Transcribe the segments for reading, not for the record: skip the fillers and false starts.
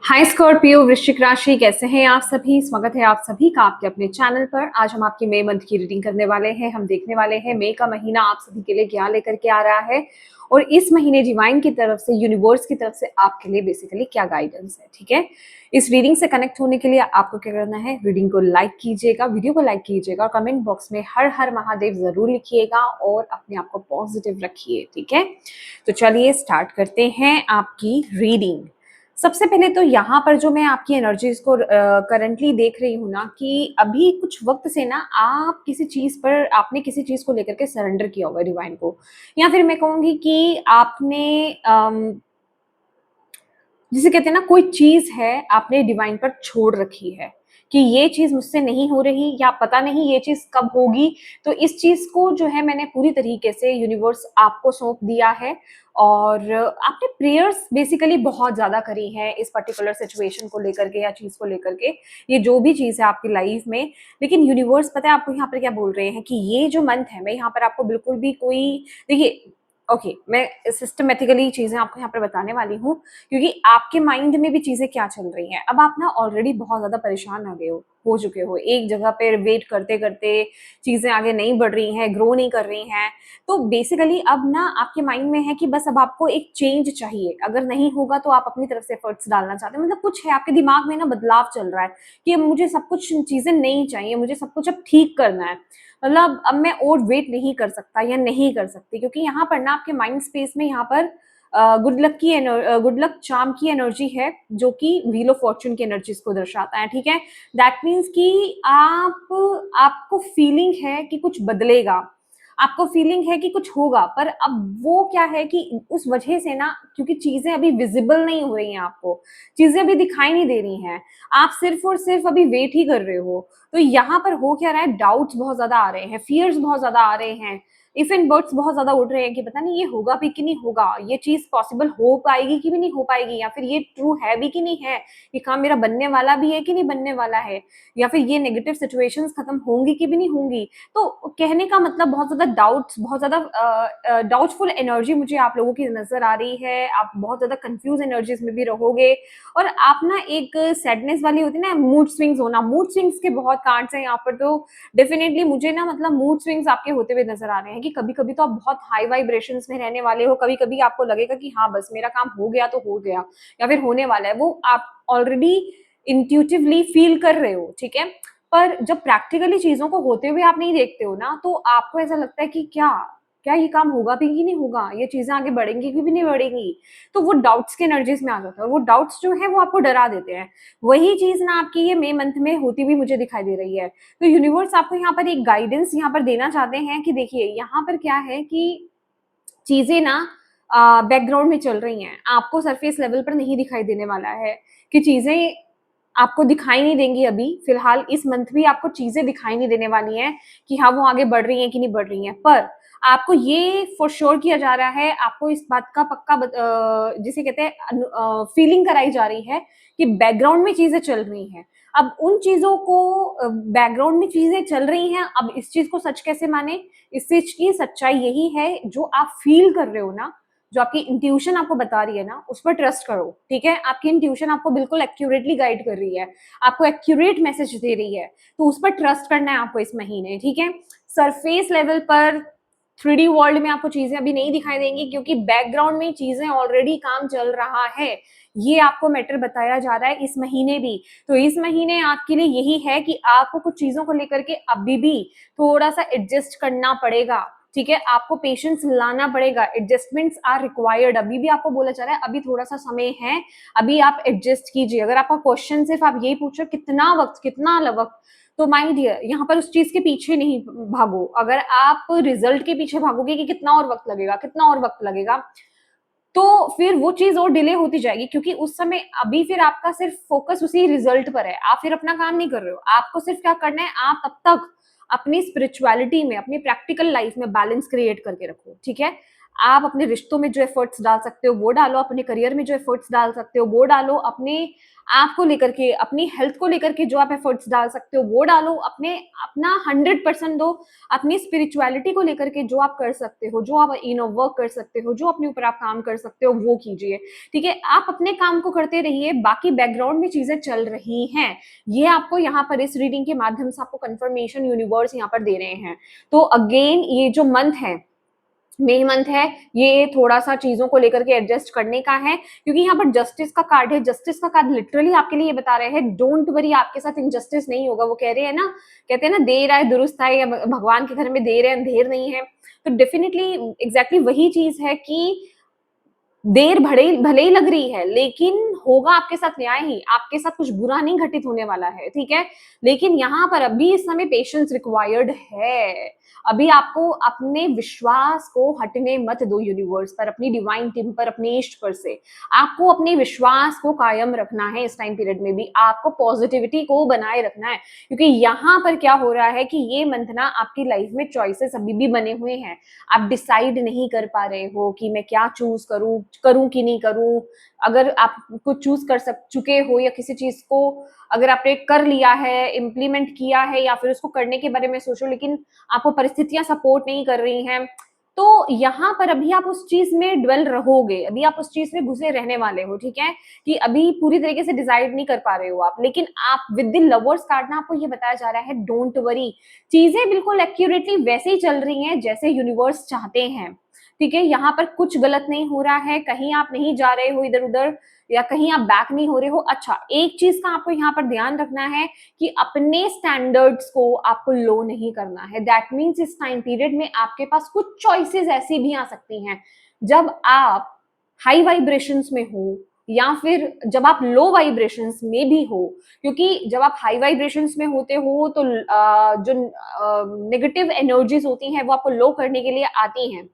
हाय Scorpio, वृश्चिक राशि, कैसे हैं आप सभी। स्वागत है आप सभी का आपके अपने चैनल पर। आज हम आपकी मई मंथ की रीडिंग करने वाले हैं। हम देखने वाले हैं मई का महीना आप सभी के लिए क्या लेकर के आ रहा है और इस महीने डिवाइन की तरफ से, यूनिवर्स की तरफ से आपके लिए बेसिकली क्या गाइडेंस है। ठीक है, इस रीडिंग से कनेक्ट होने के लिए आपको क्या करना है, रीडिंग को लाइक कीजिएगा, वीडियो को लाइक कीजिएगा और कमेंट बॉक्स में हर हर महादेव जरूर लिखिएगा और अपने आप को पॉजिटिव रखिए। ठीक है, तो चलिए स्टार्ट करते हैं आपकी रीडिंग। सबसे पहले तो यहाँ पर जो मैं आपकी एनर्जीज को करंटली देख रही हूँ ना, कि अभी कुछ वक्त से ना आप किसी चीज पर, आपने किसी चीज को लेकर के सरेंडर किया होगा डिवाइन को, या फिर मैं कहूंगी कि आपने जिसे कहते हैं ना, कोई चीज है आपने डिवाइन पर छोड़ रखी है कि ये चीज मुझसे नहीं हो रही या पता नहीं ये चीज कब होगी। तो इस चीज को जो है मैंने पूरी तरीके से यूनिवर्स आपको सौंप दिया है और आपने प्रेयर्स बेसिकली बहुत ज्यादा करी है इस पर्टिकुलर सिचुएशन को लेकर के या चीज को लेकर के, ये जो भी चीज है आपकी लाइफ में। लेकिन यूनिवर्स पता है आपको यहाँ पर क्या बोल रहे हैं कि ये जो मंथ है, मैं यहाँ पर आपको बिल्कुल भी कोई, देखिए, ओके, मैं सिस्टमेटिकली चीजें आपको यहाँ पर बताने वाली हूँ क्योंकि आपके माइंड में भी चीजें क्या चल रही हैं। अब आप ना ऑलरेडी बहुत ज्यादा परेशान हो चुके हो, एक जगह पर वेट करते करते चीजें आगे नहीं बढ़ रही हैं, ग्रो नहीं कर रही हैं। तो बेसिकली अब ना आपके माइंड में है कि बस अब आपको एक चेंज चाहिए, अगर नहीं होगा तो आप अपनी तरफ से एफर्ट्स डालना चाहते हैं। मतलब कुछ है आपके दिमाग में ना, बदलाव चल रहा है कि अब मुझे सब कुछ चीजें नहीं चाहिए, मुझे सब कुछ अब ठीक करना है। मतलब अब मैं और वेट नहीं कर सकता या नहीं कर सकती, क्योंकि यहाँ पर ना आपके माइंड स्पेस में यहाँ पर गुड लक चार्म की एनर्जी है, जो कि व्हील ऑफ फॉर्चून की एनर्जीज को दर्शाता है। ठीक है, दैट मीन्स कि आपको फीलिंग है कि कुछ बदलेगा, आपको फीलिंग है कि कुछ होगा, पर अब वो क्या है कि उस वजह से ना, क्योंकि चीजें अभी विजिबल नहीं हो रही हैं, आपको चीजें अभी दिखाई नहीं दे रही हैं, आप सिर्फ और सिर्फ अभी वेट ही कर रहे हो। तो यहाँ पर हो क्या रहा है, डाउट्स बहुत ज्यादा आ रहे हैं, फियर्स बहुत ज्यादा आ रहे हैं, इफ एंड बर्ड्स बहुत ज्यादा उड़ रहे हैं कि पता नहीं ये होगा भी कि नहीं होगा, ये चीज पॉसिबल हो पाएगी कि भी नहीं हो पाएगी, या फिर ये ट्रू है भी कि नहीं है, ये काम मेरा बनने वाला भी है कि नहीं बनने वाला है, या फिर ये नेगेटिव सिचुएशंस खत्म होंगी कि भी नहीं होंगी। तो कहने का मतलब बहुत ज्यादा डाउट्स, बहुत ज्यादा डाउटफुल एनर्जी मुझे आप लोगों की नजर आ रही है। आप बहुत ज्यादा कंफ्यूज एनर्जीज में भी रहोगे और आप ना एक सैडनेस वाली होती है ना, मूड स्विंग्स होना, मूड स्विंग्स के बहुत कार्ड्स हैं यहाँ पर। तो डेफिनेटली मुझे ना, मतलब मूड स्विंग्स आपके होते हुए नजर आ रहे हैं कि कभी कभी तो आप बहुत हाई वाइब्रेशंस में रहने वाले हो, कभी कभी आपको लगेगा कि हाँ बस मेरा काम हो गया तो हो गया, या फिर होने वाला है, वो आप ऑलरेडी इंट्यूटिवली फील कर रहे हो। ठीक है, पर जब प्रैक्टिकली चीजों को होते हुए आप नहीं देखते हो ना, तो आपको ऐसा लगता है कि क्या क्या ये काम होगा भी कि नहीं होगा, ये चीजें आगे बढ़ेंगी कि भी नहीं बढ़ेंगी। तो वो डाउट्स के एनर्जीज में आ जाता है और वो डाउट्स जो है वो आपको डरा देते हैं। वही चीज ना आपकी ये मई मंथ में होती हुई मुझे दिखाई दे रही है। तो यूनिवर्स आपको यहाँ पर एक गाइडेंस यहाँ पर देना चाहते हैं कि देखिए यहाँ पर क्या है कि चीजें ना बैकग्राउंड में चल रही हैं, आपको सरफेस लेवल पर नहीं दिखाई देने वाला है कि चीजें आपको दिखाई नहीं देंगी। अभी फिलहाल इस मंथ भी आपको चीजें दिखाई नहीं देने वाली हैं कि हाँ वो आगे बढ़ रही हैं कि नहीं बढ़ रही हैं, पर आपको ये फॉर श्योर किया जा रहा है, आपको इस बात का पक्का जिसे कहते हैं फीलिंग कराई जा रही है कि बैकग्राउंड में चीजें चल रही हैं। अब उन चीजों को, बैकग्राउंड में चीजें चल रही हैं, अब इस चीज को सच कैसे माने। इस चीज की सच्चाई यही है, जो आप फील कर रहे हो ना, जो आपकी इंट्यूशन आपको बता रही है ना, उस पर ट्रस्ट करो। ठीक है, आपकी इंट्यूशन आपको बिल्कुल एक्यूरेटली गाइड कर रही है, आपको एक्यूरेट मैसेज दे रही है, तो उस पर ट्रस्ट करना है आपको इस महीने। ठीक है, सरफेस लेवल पर 3D वर्ल्ड में आपको चीजें अभी नहीं दिखाई देंगी, क्योंकि बैकग्राउंड में चीजें ऑलरेडी काम चल रहा है, ये आपको मैटर बताया जा रहा है इस महीने भी। तो इस महीने आपके लिए यही है कि आपको कुछ चीजों को लेकर के अभी भी थोड़ा सा एडजस्ट करना पड़ेगा। ठीक है, आपको पेशेंस लाना पड़ेगा, एडजस्टमेंट्स आर रिक्वायर्ड। अभी भी आपको बोला जा रहा है अभी थोड़ा सा समय है, अभी आप एडजस्ट कीजिए। अगर आपका क्वेश्चन सिर्फ आप यही पूछ रहे कितना वक्त, कितना वक्त, तो माय डियर यहाँ पर उस चीज के पीछे नहीं भागो। अगर आप रिजल्ट के पीछे भागोगे कि कितना और वक्त लगेगा, कितना और वक्त लगेगा, तो फिर वो चीज और डिले होती जाएगी, क्योंकि उस समय अभी फिर आपका सिर्फ फोकस उसी रिजल्ट पर है, आप फिर अपना काम नहीं कर रहे हो। आपको सिर्फ क्या करना है, आप तब तक अपनी स्पिरिचुअलिटी में, अपनी प्रैक्टिकल लाइफ में बैलेंस क्रिएट करके रखो। ठीक है, आप अपने रिश्तों में जो एफर्ट्स डाल सकते हो वो डालो, अपने करियर में जो एफर्ट्स डाल सकते हो वो डालो, अपने आपको लेकर के, अपनी हेल्थ को लेकर के जो आप एफर्ट्स डाल सकते हो वो डालो, अपना 100% दो, अपनी स्पिरिचुअलिटी को लेकर के जो आप कर सकते हो, जो आप इनर वर्क कर सकते हो, जो अपने ऊपर आप काम कर सकते हो वो कीजिए, ठीक है। आप अपने काम को करते रहिए, बाकी बैकग्राउंड में चीजें चल रही हैं, ये आपको यहाँ पर इस रीडिंग के माध्यम से आपको कंफर्मेशन यूनिवर्स यहाँ पर दे रहे हैं। तो अगेन ये जो मंथ है, मई मंथ है, ये थोड़ा-सा चीज़ों को लेकर के एडजस्ट करने का है, क्योंकि यहाँ पर जस्टिस का कार्ड है। जस्टिस का कार्ड लिटरली आपके लिए ये बता रहे हैं, डोंट वरी, आपके साथ इनजस्टिस नहीं होगा। वो कह रहे हैं ना, कहते हैं ना, देर आए दुरुस्त आए, या भगवान के घर में देर है अंधेर नहीं है। तो डेफिनिटली एग्जैक्टली वही चीज़ है कि देर भले ही लग रही है, लेकिन होगा आपके साथ न्याय ही, आपके साथ कुछ बुरा नहीं घटित होने वाला है, ठीक है। लेकिन यहाँ पर अभी इस समय पेशेंस रिक्वायर्ड है। अभी आपको अपने विश्वास को हटने मत दो यूनिवर्स पर, अपनी डिवाइन टीम पर, अपने इष्ट पर से। आपको अपने विश्वास को कायम रखना है इस टाइम पीरियड में भी, आपको पॉजिटिविटी को बनाए रखना है, क्योंकि यहाँ पर क्या हो रहा है कि ये मंथ ना आपकी लाइफ में चॉइसेस अभी भी बने हुए हैं। आप डिसाइड नहीं कर पा रहे हो कि मैं क्या चूज करूं कि नहीं करूं। अगर आप कुछ चूज कर चुके हो, या किसी चीज को अगर आपने कर लिया है, इम्प्लीमेंट किया है, या फिर उसको करने के बारे में सोचो, लेकिन आपको परिस्थितियां सपोर्ट नहीं कर रही हैं, तो यहाँ पर अभी आप उस चीज में ड्वेल रहोगे, अभी आप उस चीज में घुसे रहने वाले हो, ठीक है। कि अभी पूरी तरीके से डिसाइड नहीं कर पा रहे हो आप, लेकिन आप विद द लवर्स कार्ड ना आपको ये बताया जा रहा है, डोंट वरी, चीजें बिल्कुल एक्यूरेटली वैसे ही चल रही हैं जैसे यूनिवर्स चाहते हैं, ठीक है। यहाँ पर कुछ गलत नहीं हो रहा है, कहीं आप नहीं जा रहे हो इधर उधर, या कहीं आप बैक नहीं हो रहे हो। अच्छा, एक चीज का आपको यहाँ पर ध्यान रखना है कि अपने स्टैंडर्ड्स को आपको लो नहीं करना है। दैट मीन्स इस टाइम पीरियड में आपके पास कुछ चॉइसेस ऐसी भी आ सकती हैं, जब आप हाई वाइब्रेशंस में हो, या फिर जब आप लो वाइब्रेशंस में भी हो, क्योंकि जब आप हाई वाइब्रेशंस में होते हो तो जो नेगेटिव एनर्जीज होती हैं वो आपको लो करने के लिए आती हैं।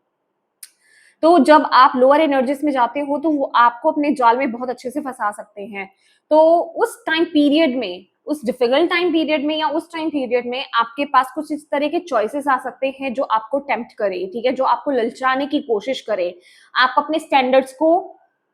तो जब आप लोअर एनर्जीज में जाते हो तो वो आपको अपने जाल में बहुत अच्छे से फंसा सकते हैं। तो उस टाइम पीरियड में, उस डिफिकल्ट टाइम पीरियड में, या उस टाइम पीरियड में आपके पास कुछ इस तरह के चॉइसेस आ सकते हैं जो आपको टेम्प्ट करे, ठीक है, जो आपको ललचाने की कोशिश करे, आप अपने स्टैंडर्ड्स को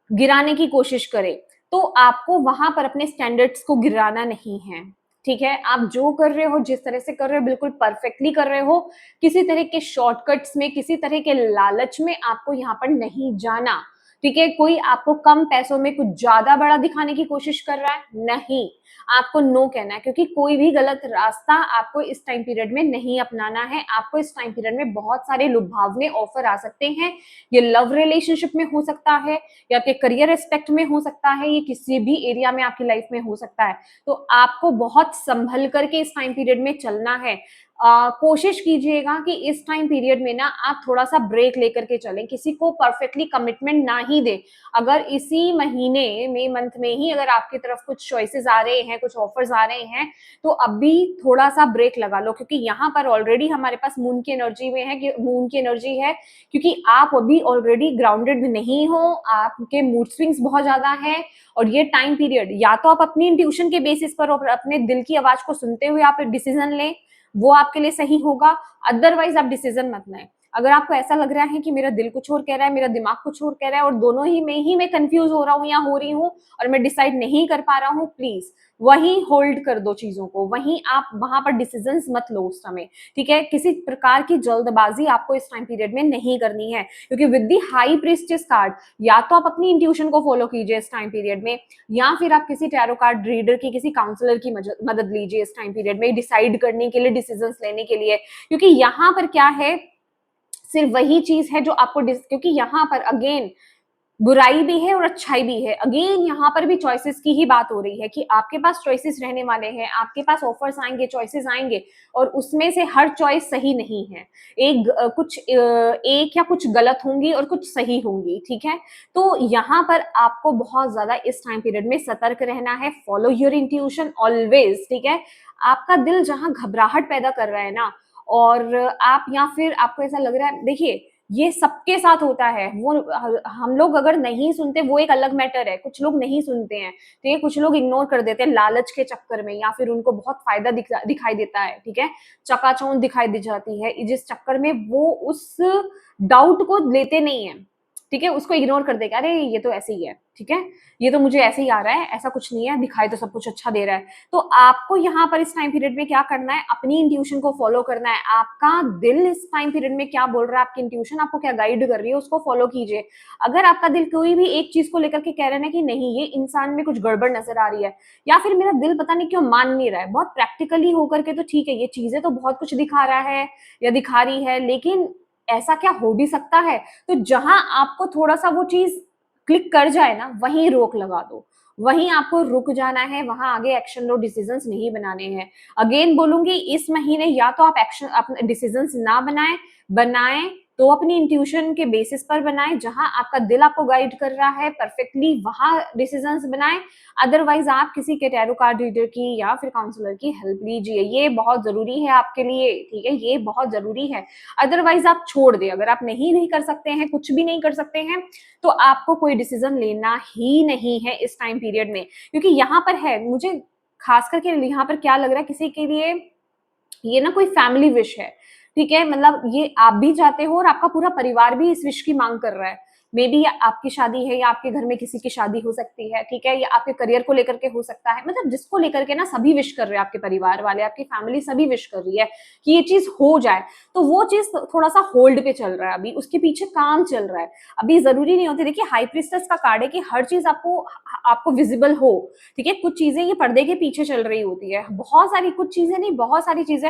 गिराने की कोशिश करे। तो आपको वहां पर अपने स्टैंडर्ड्स को गिराना नहीं है, ठीक है। आप जो कर रहे हो, जिस तरह से कर रहे हो, बिल्कुल परफेक्टली कर रहे हो। किसी तरह के शॉर्टकट्स में, किसी तरह के लालच में आपको यहाँ पर नहीं जाना, ठीक है। कोई आपको कम पैसों में कुछ ज्यादा बड़ा दिखाने की कोशिश कर रहा है, नहीं, आपको नो कहना है, क्योंकि कोई भी गलत रास्ता आपको इस टाइम पीरियड में नहीं अपनाना है। आपको इस टाइम पीरियड में बहुत सारे लुभावने ऑफर आ सकते हैं। ये लव रिलेशनशिप में हो सकता है, या आपके करियर एस्पेक्ट में हो सकता है, ये किसी भी एरिया में आपकी लाइफ में हो सकता है। तो आपको बहुत संभल करके इस टाइम पीरियड में चलना है। कोशिश कीजिएगा कि इस टाइम पीरियड में ना आप थोड़ा सा ब्रेक लेकर के चलें, किसी को परफेक्टली कमिटमेंट ना ही दें। अगर इसी महीने मई मंथ में ही अगर आपकी तरफ कुछ चॉइसेस आ रहे हैं, कुछ ऑफर्स आ रहे हैं, तो अभी थोड़ा सा ब्रेक लगा लो, क्योंकि यहाँ पर ऑलरेडी हमारे पास मून की एनर्जी में है, मून की एनर्जी है, क्योंकि आप अभी ऑलरेडी ग्राउंडेड नहीं हो, आपके मूड स्विंग्स बहुत ज्यादा है। और ये टाइम पीरियड, या तो आप अपनी इंट्यूशन के बेसिस पर और अपने दिल की आवाज को सुनते हुए आप डिसीजन लें, वो आपके लिए सही होगा। अदरवाइज आप डिसीजन मत लें। अगर आपको ऐसा लग रहा है कि मेरा दिल कुछ और कह रहा है, मेरा दिमाग कुछ और कह रहा है, और दोनों ही मैं कंफ्यूज हो रहा हूँ या हो रही हूँ, और मैं डिसाइड नहीं कर पा रहा हूँ, प्लीज वहीं होल्ड कर दो चीजों को, वहीं आप वहां पर डिसीजंस मत लो उस समय, ठीक है। किसी प्रकार की जल्दबाजी आपको इस टाइम पीरियड में नहीं करनी है, क्योंकि with the high priestess card, या तो आप अपनी इंट्यूशन को फॉलो कीजिए इस टाइम पीरियड में, या फिर आप किसी टैरो कार्ड रीडर की, किसी काउंसलर की मदद लीजिए इस टाइम पीरियड में डिसाइड करने के लिए, डिसीजंस लेने के लिए। क्योंकि यहाँ पर क्या है, सिर्फ वही चीज है जो आपको क्योंकि यहाँ पर अगेन बुराई भी है और अच्छाई भी है। अगेन यहाँ पर भी चॉइसेस की ही बात हो रही है कि आपके पास चॉइसेस रहने वाले हैं, आपके पास ऑफर्स आएंगे, चॉइसेस आएंगे, और उसमें से हर चॉइस सही नहीं है। एक या कुछ गलत होंगी और कुछ सही होंगी, ठीक है। तो यहाँ पर आपको बहुत ज्यादा इस टाइम पीरियड में सतर्क रहना है। फॉलो योर इंट्यूशन ऑलवेज, ठीक है। आपका दिल जहां घबराहट पैदा कर रहा है ना, और आप, या फिर आपको ऐसा लग रहा है, देखिए ये सबके साथ होता है। वो हम लोग अगर नहीं सुनते वो एक अलग मैटर है, कुछ लोग नहीं सुनते हैं, तो ये कुछ लोग इग्नोर कर देते हैं लालच के चक्कर में, या फिर उनको बहुत फायदा दिखाई देता है, ठीक है, चकाचौंध दिखाई दी जाती है, जिस चक्कर में वो उस डाउट को लेते नहीं है, ठीक है, उसको इग्नोर कर देगा, अरे ये तो ऐसे ही है, ठीक है, ये तो मुझे ऐसे ही आ रहा है, ऐसा कुछ नहीं है, दिखाई तो सब कुछ अच्छा दे रहा है। तो आपको यहाँ पर इस टाइम पीरियड में क्या करना है, अपनी इंट्यूशन को फॉलो करना है। आपका दिल इस टाइम पीरियड में क्या बोल रहा है, आपकी इंट्यूशन आपको क्या गाइड कर रही है, उसको फॉलो कीजिए। अगर आपका दिल कोई भी एक चीज को लेकर के कह रहा है कि नहीं ये इंसान में कुछ गड़बड़ नजर आ रही है, या फिर मेरा दिल पता नहीं क्यों मान नहीं रहा है, बहुत प्रैक्टिकली होकर के तो ठीक है, ये चीजें तो बहुत कुछ दिखा रहा है या दिखा रही है, लेकिन ऐसा क्या हो भी सकता है, तो जहां आपको थोड़ा सा वो चीज क्लिक कर जाए ना, वहीं रोक लगा दो, वहीं आपको रुक जाना है, वहां आगे एक्शन लो, डिसीजंस नहीं बनाने हैं। अगेन बोलूंगी, इस महीने या तो आप एक्शन अपने डिसीजंस ना बनाएं, बनाएं तो अपनी इंट्यूशन के बेसिस पर बनाएं, जहां आपका दिल आपको गाइड कर रहा है परफेक्टली वहां डिसीजंस बनाएं। अदरवाइज आप किसी के टैरो कार्ड रीडर की या फिर काउंसलर की हेल्प लीजिए, ये बहुत जरूरी है आपके लिए, ठीक है, ये बहुत जरूरी है। अदरवाइज आप छोड़ दे, अगर आप नहीं कर सकते हैं, कुछ भी नहीं कर सकते हैं, तो आपको कोई डिसीजन लेना ही नहीं है इस टाइम पीरियड में। क्योंकि यहाँ पर है, मुझे खास करके यहाँ पर क्या लग रहा है, किसी के लिए ये ना कोई फैमिली विश है, ठीक है, मतलब ये आप भी चाहते हो और आपका पूरा परिवार भी इस विश की मांग कर रहा है। मे बी आपकी शादी है या आपके घर में किसी की शादी हो सकती है, ठीक है, या आपके करियर को लेकर के हो सकता है, मतलब जिसको लेकर के ना सभी विश कर रहे हैं, आपके परिवार वाले, आपकी फैमिली सभी विश कर रही है कि ये चीज हो जाए। तो वो चीज थोड़ा सा होल्ड पे चल रहा है, अभी उसके पीछे काम चल रहा है। अभी जरूरी नहीं होती, देखिए हाई प्रिस्टेस का कार्ड है कि हर चीज आपको आपको विजिबल हो, ठीक है, कुछ चीजें ये पर्दे के पीछे चल रही होती है, बहुत सारी, कुछ चीजें नहीं, बहुत सारी चीजें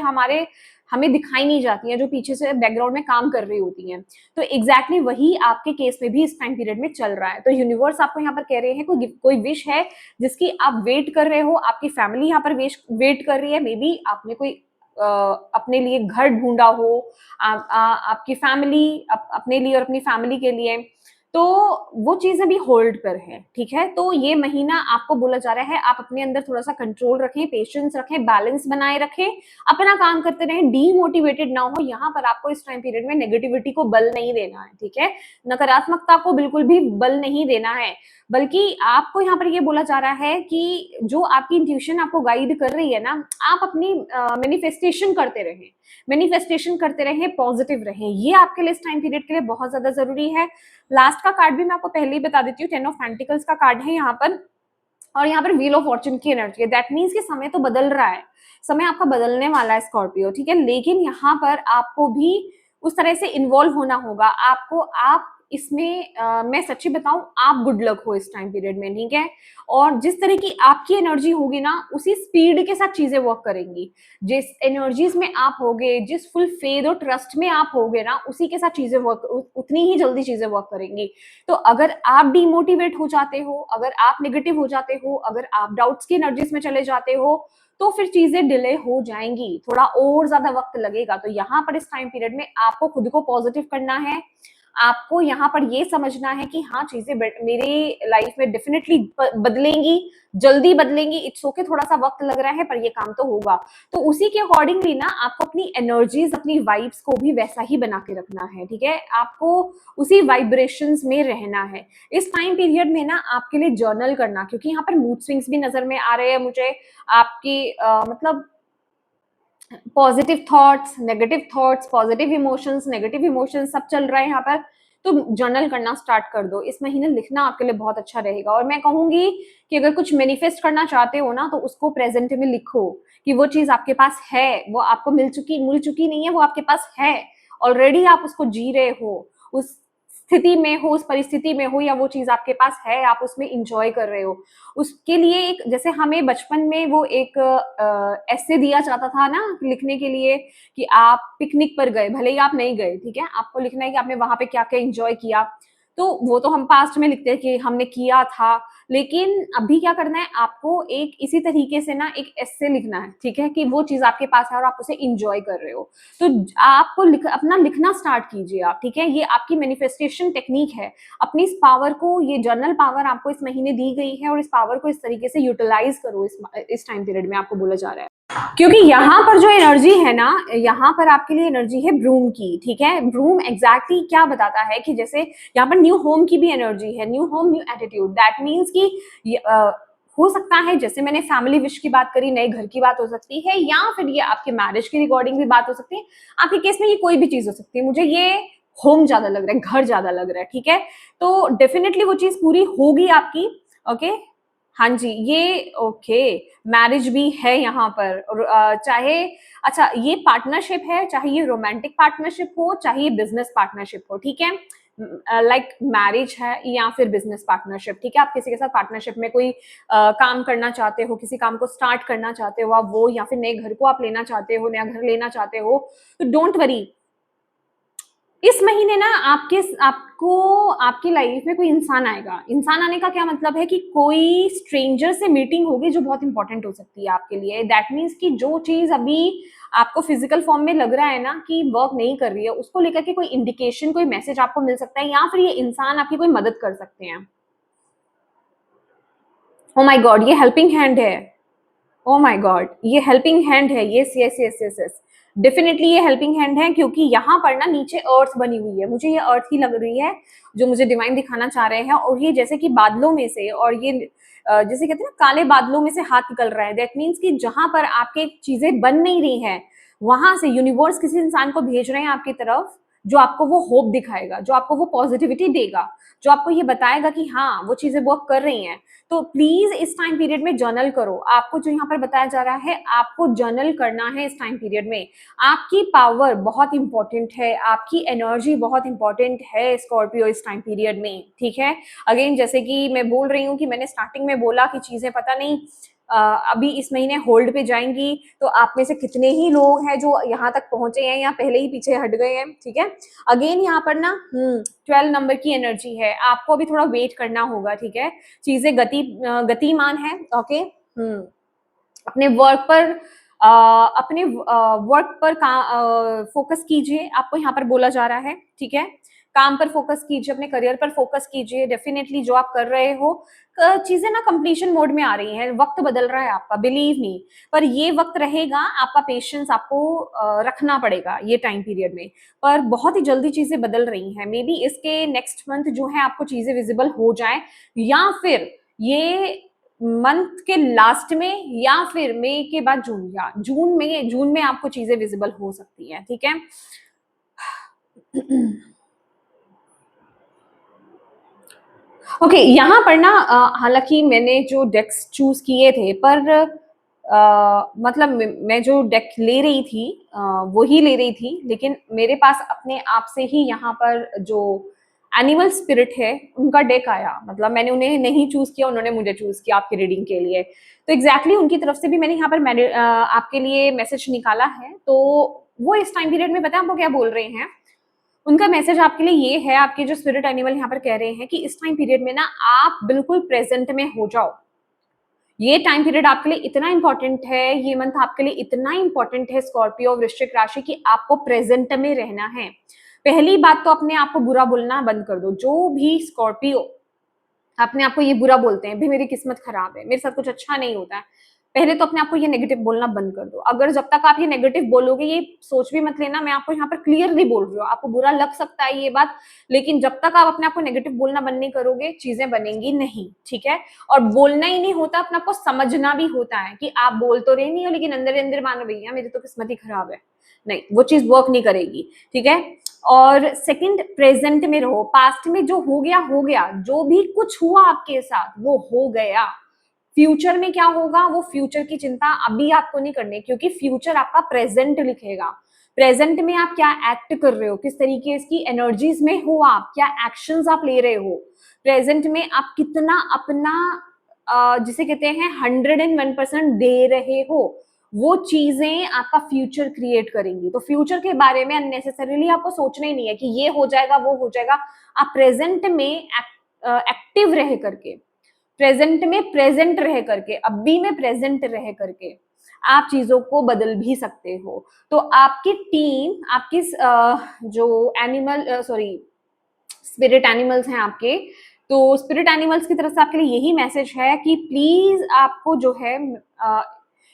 हमें दिखाई नहीं जाती हैं, जो पीछे से बैकग्राउंड में काम कर रही होती हैं। तो एग्जैक्टली वही आपके केस में भी इस टाइम पीरियड में चल रहा है। तो यूनिवर्स आपको यहाँ पर कह रहे हैं कोई विश है जिसकी आप वेट कर रहे हो, आपकी फैमिली यहाँ पर वेट कर रही है, मे बी आपने कोई अपने लिए घर ढूंढा हो, आपकी फैमिली अपने लिए और अपनी फैमिली के लिए, तो वो चीज अभी होल्ड पर है, ठीक है। तो ये महीना आपको बोला जा रहा है आप अपने अंदर थोड़ा सा कंट्रोल रखें, पेशेंस रखें, बैलेंस बनाए रखें, अपना काम करते रहें, डीमोटिवेटेड ना हो। यहाँ पर आपको इस टाइम पीरियड में नेगेटिविटी को बल नहीं देना है, ठीक है, नकारात्मकता को बिल्कुल भी बल नहीं देना है, बल्कि आपको यहाँ पर ये बोला जा रहा है कि जो आपकी इंट्यूशन आपको गाइड कर रही है ना, आप अपनी मैनिफेस्टेशन करते रहें, मैनिफेस्टेशन करते रहें, पॉजिटिव रहें, ये आपके लिए इस टाइम पीरियड के लिए बहुत ज्यादा जरूरी है। लास्ट का कार्ड भी मैं आपको पहले ही बता देती हूँ, 10 ऑफ पेंटिकल्स का कार्ड है यहाँ पर, और यहाँ पर व्हील ऑफ फॉर्च्यून की एनर्जी है। दैट मीन्स कि समय तो बदल रहा है, समय आपका बदलने वाला है स्कॉर्पियो, ठीक है, लेकिन यहाँ पर आपको भी उस तरह से इन्वॉल्व होना होगा, आपको, आप इसमें मैं सच्ची बताऊं, आप गुड लक हो इस टाइम पीरियड में, ठीक है, और जिस तरह की आपकी एनर्जी होगी ना, उसी स्पीड के साथ चीजें वर्क करेंगी, जिस एनर्जीज में आप होगे, जिस फुल फेथ और ट्रस्ट में आप होगे ना, उसी के साथ चीजें वर्क, उतनी ही जल्दी चीजें वर्क करेंगी। तो अगर आप डिमोटिवेट हो जाते हो, अगर आप नेगेटिव हो जाते हो, अगर आप डाउट्स की एनर्जीज में चले जाते हो, तो फिर चीजें डिले हो जाएंगी, थोड़ा और ज्यादा वक्त लगेगा। तो यहाँ पर इस टाइम पीरियड में आपको खुद को पॉजिटिव करना है, आपको यहाँ पर ये समझना है कि हाँ चीजें मेरी लाइफ में डेफिनेटली बदलेंगी, जल्दी बदलेंगी, इट्स ओके, थोड़ा सा वक्त लग रहा है पर ये काम तो होगा। तो उसी के अकॉर्डिंगली ना आपको अपनी एनर्जीज, अपनी वाइब्स को भी वैसा ही बना के रखना है, ठीक है, आपको उसी वाइब्रेशंस में रहना है। इस टाइम पीरियड में ना आपके लिए जर्नल करना, क्योंकि यहाँ पर मूड स्विंग्स भी नजर में आ रहे हैं मुझे, आपकी मतलब positive thoughts, negative thoughts, positive emotions, negative emotions, सब चल रहा है यहाँ पर। तो जर्नल करना स्टार्ट कर दो, इस महीने लिखना आपके लिए बहुत अच्छा रहेगा। और मैं कहूंगी कि अगर कुछ मैनिफेस्ट करना चाहते हो ना, तो उसको प्रेजेंट में लिखो कि वो चीज आपके पास है, वो आपको मिल चुकी नहीं है, वो आपके पास है ऑलरेडी, आप उसको जी रहे हो, उस स्थिति में हो, उस परिस्थिति में हो, या वो चीज आपके पास है, आप उसमें इंजॉय कर रहे हो। उसके लिए एक, जैसे हमें बचपन में वो एक ऐसे दिया जाता था ना लिखने के लिए, कि आप पिकनिक पर गए, भले ही आप नहीं गए, ठीक है, आपको लिखना है कि आपने वहां पे क्या क्या एंजॉय किया। तो वो तो हम पास्ट में लिखते हैं कि हमने किया था, लेकिन अभी क्या करना है आपको, एक इसी तरीके से ना एक ऐसे लिखना है, ठीक है, कि वो चीज आपके पास है और आप उसे इंजॉय कर रहे हो। तो आपको अपना लिखना स्टार्ट कीजिए आप, ठीक है, ये आपकी मैनिफेस्टेशन टेक्निक है। अपनी इस पावर को, ये जर्नल पावर आपको इस महीने दी गई है, और इस पावर को इस तरीके से यूटिलाइज करो इस टाइम पीरियड में, आपको बोला जा रहा है। क्योंकि यहाँ पर जो एनर्जी है ना, यहाँ पर आपके लिए एनर्जी है ब्रूम की, ठीक है, ब्रूम एग्जैक्टली क्या बताता है कि जैसे यहाँ पर न्यू होम की भी एनर्जी है, new home new attitude, that means कि हो सकता है, जैसे मैंने फैमिली विश की बात करी, नए घर की बात हो सकती है, या फिर ये आपके मैरिज की रिकॉर्डिंग भी बात हो सकती है, आपके केस में ये कोई भी चीज हो सकती है। मुझे ये होम ज्यादा लग रहा है, घर ज्यादा लग रहा है, ठीक है। तो डेफिनेटली वो चीज पूरी होगी आपकी। ओके, हाँ जी, ये ओके, मैरिज भी है यहाँ पर। और चाहे, अच्छा ये पार्टनरशिप है, चाहे ये रोमांटिक पार्टनरशिप हो, चाहे ये बिजनेस पार्टनरशिप हो, ठीक है। लाइक मैरिज है या फिर बिजनेस पार्टनरशिप, ठीक है। आप किसी के साथ पार्टनरशिप में कोई काम करना चाहते हो, किसी काम को स्टार्ट करना चाहते हो आप, वो या फिर नए घर को आप लेना चाहते हो, नया घर लेना चाहते हो, तो डोंट वरी, इस महीने ना आपको आपकी लाइफ में कोई इंसान आएगा। इंसान आने का क्या मतलब है कि कोई स्ट्रेंजर से मीटिंग होगी जो बहुत इंपॉर्टेंट हो सकती है आपके लिए। दैट मीन्स कि जो चीज अभी आपको फिजिकल फॉर्म में लग रहा है ना कि वर्क नहीं कर रही है, उसको लेकर के कोई इंडिकेशन, कोई मैसेज आपको मिल सकता है, या फिर ये इंसान आपकी कोई मदद कर सकते हैं। ओ माय गॉड, ये हेल्पिंग हैंड है। ओ माय गॉड, ये हेल्पिंग हैंड है। Yes yes yes yes yes, definitely ये हेल्पिंग हैंड है, क्योंकि यहाँ पर ना नीचे अर्थ बनी हुई है, मुझे ये अर्थ ही लग रही है जो मुझे डिवाइन दिखाना चाह रहे हैं। और ये जैसे कि बादलों में से, और ये जैसे कहते हैं ना काले बादलों में से हाथ निकल रहा है। दैट मीन्स कि जहां पर आपके चीजें बन नहीं रही हैं, वहां से यूनिवर्स किसी इंसान को भेज रहे हैं आपकी तरफ, जो आपको वो होप दिखाएगा, जो आपको वो पॉजिटिविटी देगा, जो आपको ये बताएगा कि हाँ वो चीजें वर्क कर रही हैं। तो प्लीज इस टाइम पीरियड में जर्नल करो। आपको जो यहाँ पर बताया जा रहा है, आपको जर्नल करना है इस टाइम पीरियड में। आपकी पावर बहुत इंपॉर्टेंट है, आपकी एनर्जी बहुत इंपॉर्टेंट है स्कॉर्पियो इस टाइम पीरियड में, ठीक है। अगेन जैसे कि मैं बोल रही हूँ कि मैंने स्टार्टिंग में बोला कि चीजें पता नहीं अभी इस महीने होल्ड पे जाएंगी, तो आप में से कितने ही लोग हैं जो यहाँ तक पहुंचे हैं या पहले ही पीछे हट गए हैं, ठीक है। अगेन यहाँ पर ना 12 नंबर की एनर्जी है, आपको अभी थोड़ा वेट करना होगा, ठीक है। चीजें गतिमान है, ओके। अपने वर्क पर अपने वर्क पर फोकस कीजिए, आपको यहाँ पर बोला जा रहा है, ठीक है। काम पर फोकस कीजिए, अपने करियर पर फोकस कीजिए। डेफिनेटली जो आप कर रहे हो, चीजें ना कंप्लीशन मोड में आ रही हैं, वक्त बदल रहा है आपका, बिलीव मी। पर ये वक्त रहेगा, आपका पेशेंस आपको रखना पड़ेगा ये टाइम पीरियड में। पर बहुत ही जल्दी चीजें बदल रही हैं, मे बी इसके नेक्स्ट मंथ जो है आपको चीजें विजिबल हो जाए, या फिर ये मंथ के लास्ट में, या फिर मई के बाद जून, या जून में आपको चीजें विजिबल हो सकती हैं, ठीक है। ओके, यहाँ पर ना हालांकि मैंने जो डेक्स चूज किए थे, पर मतलब मैं जो डेक ले रही थी वो ही ले रही थी, लेकिन मेरे पास अपने आप से ही यहाँ पर जो एनिमल स्पिरिट है उनका डेक आया। मतलब मैंने उन्हें नहीं चूज किया, उन्होंने मुझे चूज किया आपकी रीडिंग के लिए। तो एग्जैक्टली उनकी तरफ से भी मैंने यहाँ पर आपके लिए मैसेज निकाला है। तो वो इस टाइम पीरियड में पता है आपको क्या बोल रहे हैं? उनका मैसेज आपके लिए ये है, आपके जो स्पिरिट एनिमल यहाँ पर कह रहे हैं कि इस टाइम पीरियड में ना आप बिल्कुल प्रेजेंट में हो जाओ। ये टाइम पीरियड आपके लिए इतना इंपॉर्टेंट है, ये मंथ आपके लिए इतना इंपॉर्टेंट है स्कॉर्पियो और वृश्चिक राशि की, आपको प्रेजेंट में रहना है। पहली बात तो अपने आप को बुरा बोलना बंद कर दो। जो भी स्कॉर्पियो अपने आप को ये बुरा बोलते हैं, भी मेरी किस्मत खराब है, मेरे साथ कुछ अच्छा नहीं होता है, पहले तो अपने आप को ये नेगेटिव बोलना बंद कर दो। अगर जब तक आप ये नेगेटिव बोलोगे, ये सोच भी मत लेना, मैं आपको यहाँ पर क्लियरली बोल रही हूँ, आपको बुरा लग सकता है ये बात, लेकिन जब तक आप अपने आप को नेगेटिव बोलना बंद नहीं करोगे, चीजें बनेंगी नहीं, ठीक है। और बोलना ही नहीं होता, अपने आप को समझना भी होता है कि आप बोल तो रहे नहीं हो, लेकिन अंदर अंदर मानो भैया मेरी तो किस्मत ही खराब है। नहीं, वो चीज वर्क नहीं करेगी, ठीक है। और सेकंड, प्रेजेंट में रहो। पास्ट में जो हो गया हो गया, जो भी कुछ हुआ आपके साथ वो हो गया। फ्यूचर में क्या होगा, वो फ्यूचर की चिंता अभी आपको नहीं करनी, क्योंकि फ्यूचर आपका प्रेजेंट लिखेगा। प्रेजेंट में आप क्या एक्ट कर रहे हो, किस तरीके की एनर्जीज में हो, आप क्या एक्शंस आप ले रहे हो, प्रेजेंट में आप कितना अपना जिसे कहते हैं 101% दे रहे हो, वो चीजें आपका फ्यूचर क्रिएट करेंगी। तो फ्यूचर के बारे में अननेसेसरीली आपको सोचना ही नहीं है कि ये हो जाएगा वो हो जाएगा। आप प्रेजेंट में एक्टिव रह करके, प्रेजेंट में प्रेजेंट रह करके, अभी में प्रेजेंट रह करके आप चीजों को बदल भी सकते हो। तो आपकी टीम, आपकी जो एनिमल सॉरी स्पिरिट एनिमल्स हैं आपके, तो स्पिरिट एनिमल्स की तरफ से आपके लिए यही मैसेज है कि प्लीज आपको जो है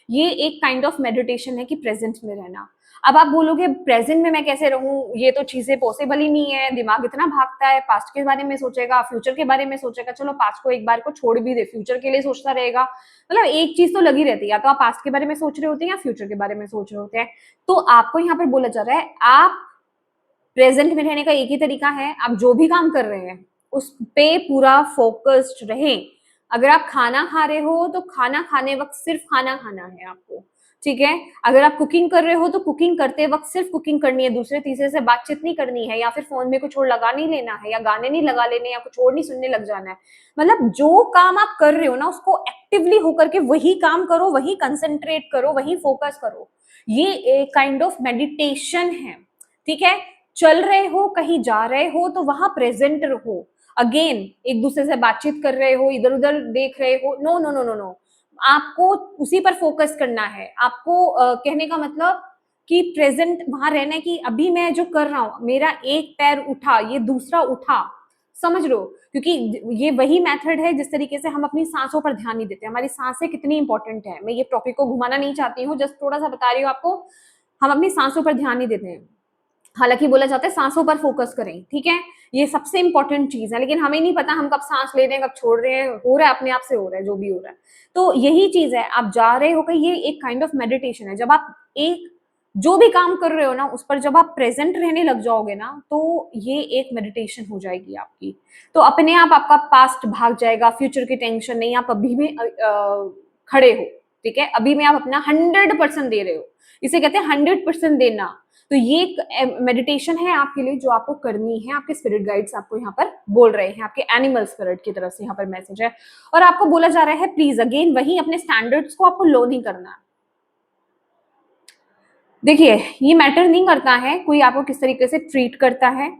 ये एक काइंड ऑफ मेडिटेशन है कि प्रेजेंट में रहना। अब आप बोलोगे प्रेजेंट में मैं कैसे रहूं, ये तो चीजें पॉसिबल ही नहीं है, दिमाग इतना भागता है, पास्ट के बारे में सोचेगा, फ्यूचर के बारे में सोचेगा। चलो पास्ट को एक बार को छोड़ भी दे, फ्यूचर के लिए सोचता रहेगा। मतलब एक चीज तो लगी रहती है, या तो आप पास्ट के बारे में सोच रहे होते हैं या फ्यूचर के बारे में सोच रहे होते हैं। तो आपको यहाँ पर बोला जा रहा है, आप प्रेजेंट में रहने का एक ही तरीका है, आप जो भी काम कर रहे हैं उस पे पूरा फोकस्ड रहें। अगर आप खाना खा रहे हो तो खाना खाने वक्त सिर्फ खाना खाना है आपको, ठीक है। अगर आप कुकिंग कर रहे हो तो कुकिंग करते वक्त सिर्फ कुकिंग करनी है, दूसरे तीसरे से बातचीत नहीं करनी है, या फिर फोन में कुछ और लगा नहीं लेना है, या गाने नहीं लगा लेने, या कुछ और नहीं सुनने लग जाना है। मतलब जो काम आप कर रहे हो ना उसको एक्टिवली होकर के वही काम करो, वही कंसंट्रेट करो, वही फोकस करो। ये एक काइंड ऑफ मेडिटेशन है, ठीक है। चल रहे हो, कहीं जा रहे हो तो वहां प्रेजेंट रहो। अगेन एक दूसरे से बातचीत कर रहे हो, इधर उधर देख रहे हो, no no no no no, आपको उसी पर फोकस करना है। आपको कहने का मतलब कि प्रेजेंट वहां रहना है कि अभी मैं जो कर रहा हूं, मेरा एक पैर उठा, ये दूसरा उठा, समझ लो। क्योंकि ये वही मेथड है जिस तरीके से हम अपनी सांसों पर ध्यान नहीं देते। हमारी सांसें कितनी इंपॉर्टेंट है, मैं ये टॉपिक को घुमाना नहीं चाहती हूँ, जस्ट थोड़ा सा बता रही हूँ आपको। हम अपनी सांसों पर ध्यान नहीं देते हैं, हालांकि बोला जाता है सांसों पर फोकस करें, ठीक है। ये सबसे इंपॉर्टेंट चीज है, लेकिन हमें नहीं पता हम कब सांस ले रहे हैं, कब छोड़ रहे हैं, हो रहा है अपने आप से, हो रहा है जो भी हो रहा है। तो यही चीज है, आप जा रहे हो कहीं, ये एक काइंड ऑफ मेडिटेशन है। जब आप एक जो भी काम कर रहे हो ना उस पर जब आप प्रेजेंट रहने लग जाओगे ना, तो ये एक मेडिटेशन हो जाएगी आपकी। तो अपने आप आपका पास्ट भाग जाएगा, फ्यूचर की टेंशन नहीं, आप अभी में खड़े हो, ठीक है। अभी में आप अपना 100% दे रहे हो, इसे कहते हैं 100% देना। तो ये एक मेडिटेशन है आपके लिए जो आपको करनी है। आपके स्पिरिट गाइड्स आपको यहाँ पर बोल रहे हैं, आपके एनिमल स्पिरिट की तरफ से यहाँ पर मैसेज है। और आपको बोला जा रहा है प्लीज अगेन वही अपने स्टैंडर्ड्स को आपको लो नहीं करना। देखिए ये मैटर नहीं करता है कोई आपको किस तरीके से ट्रीट करता है,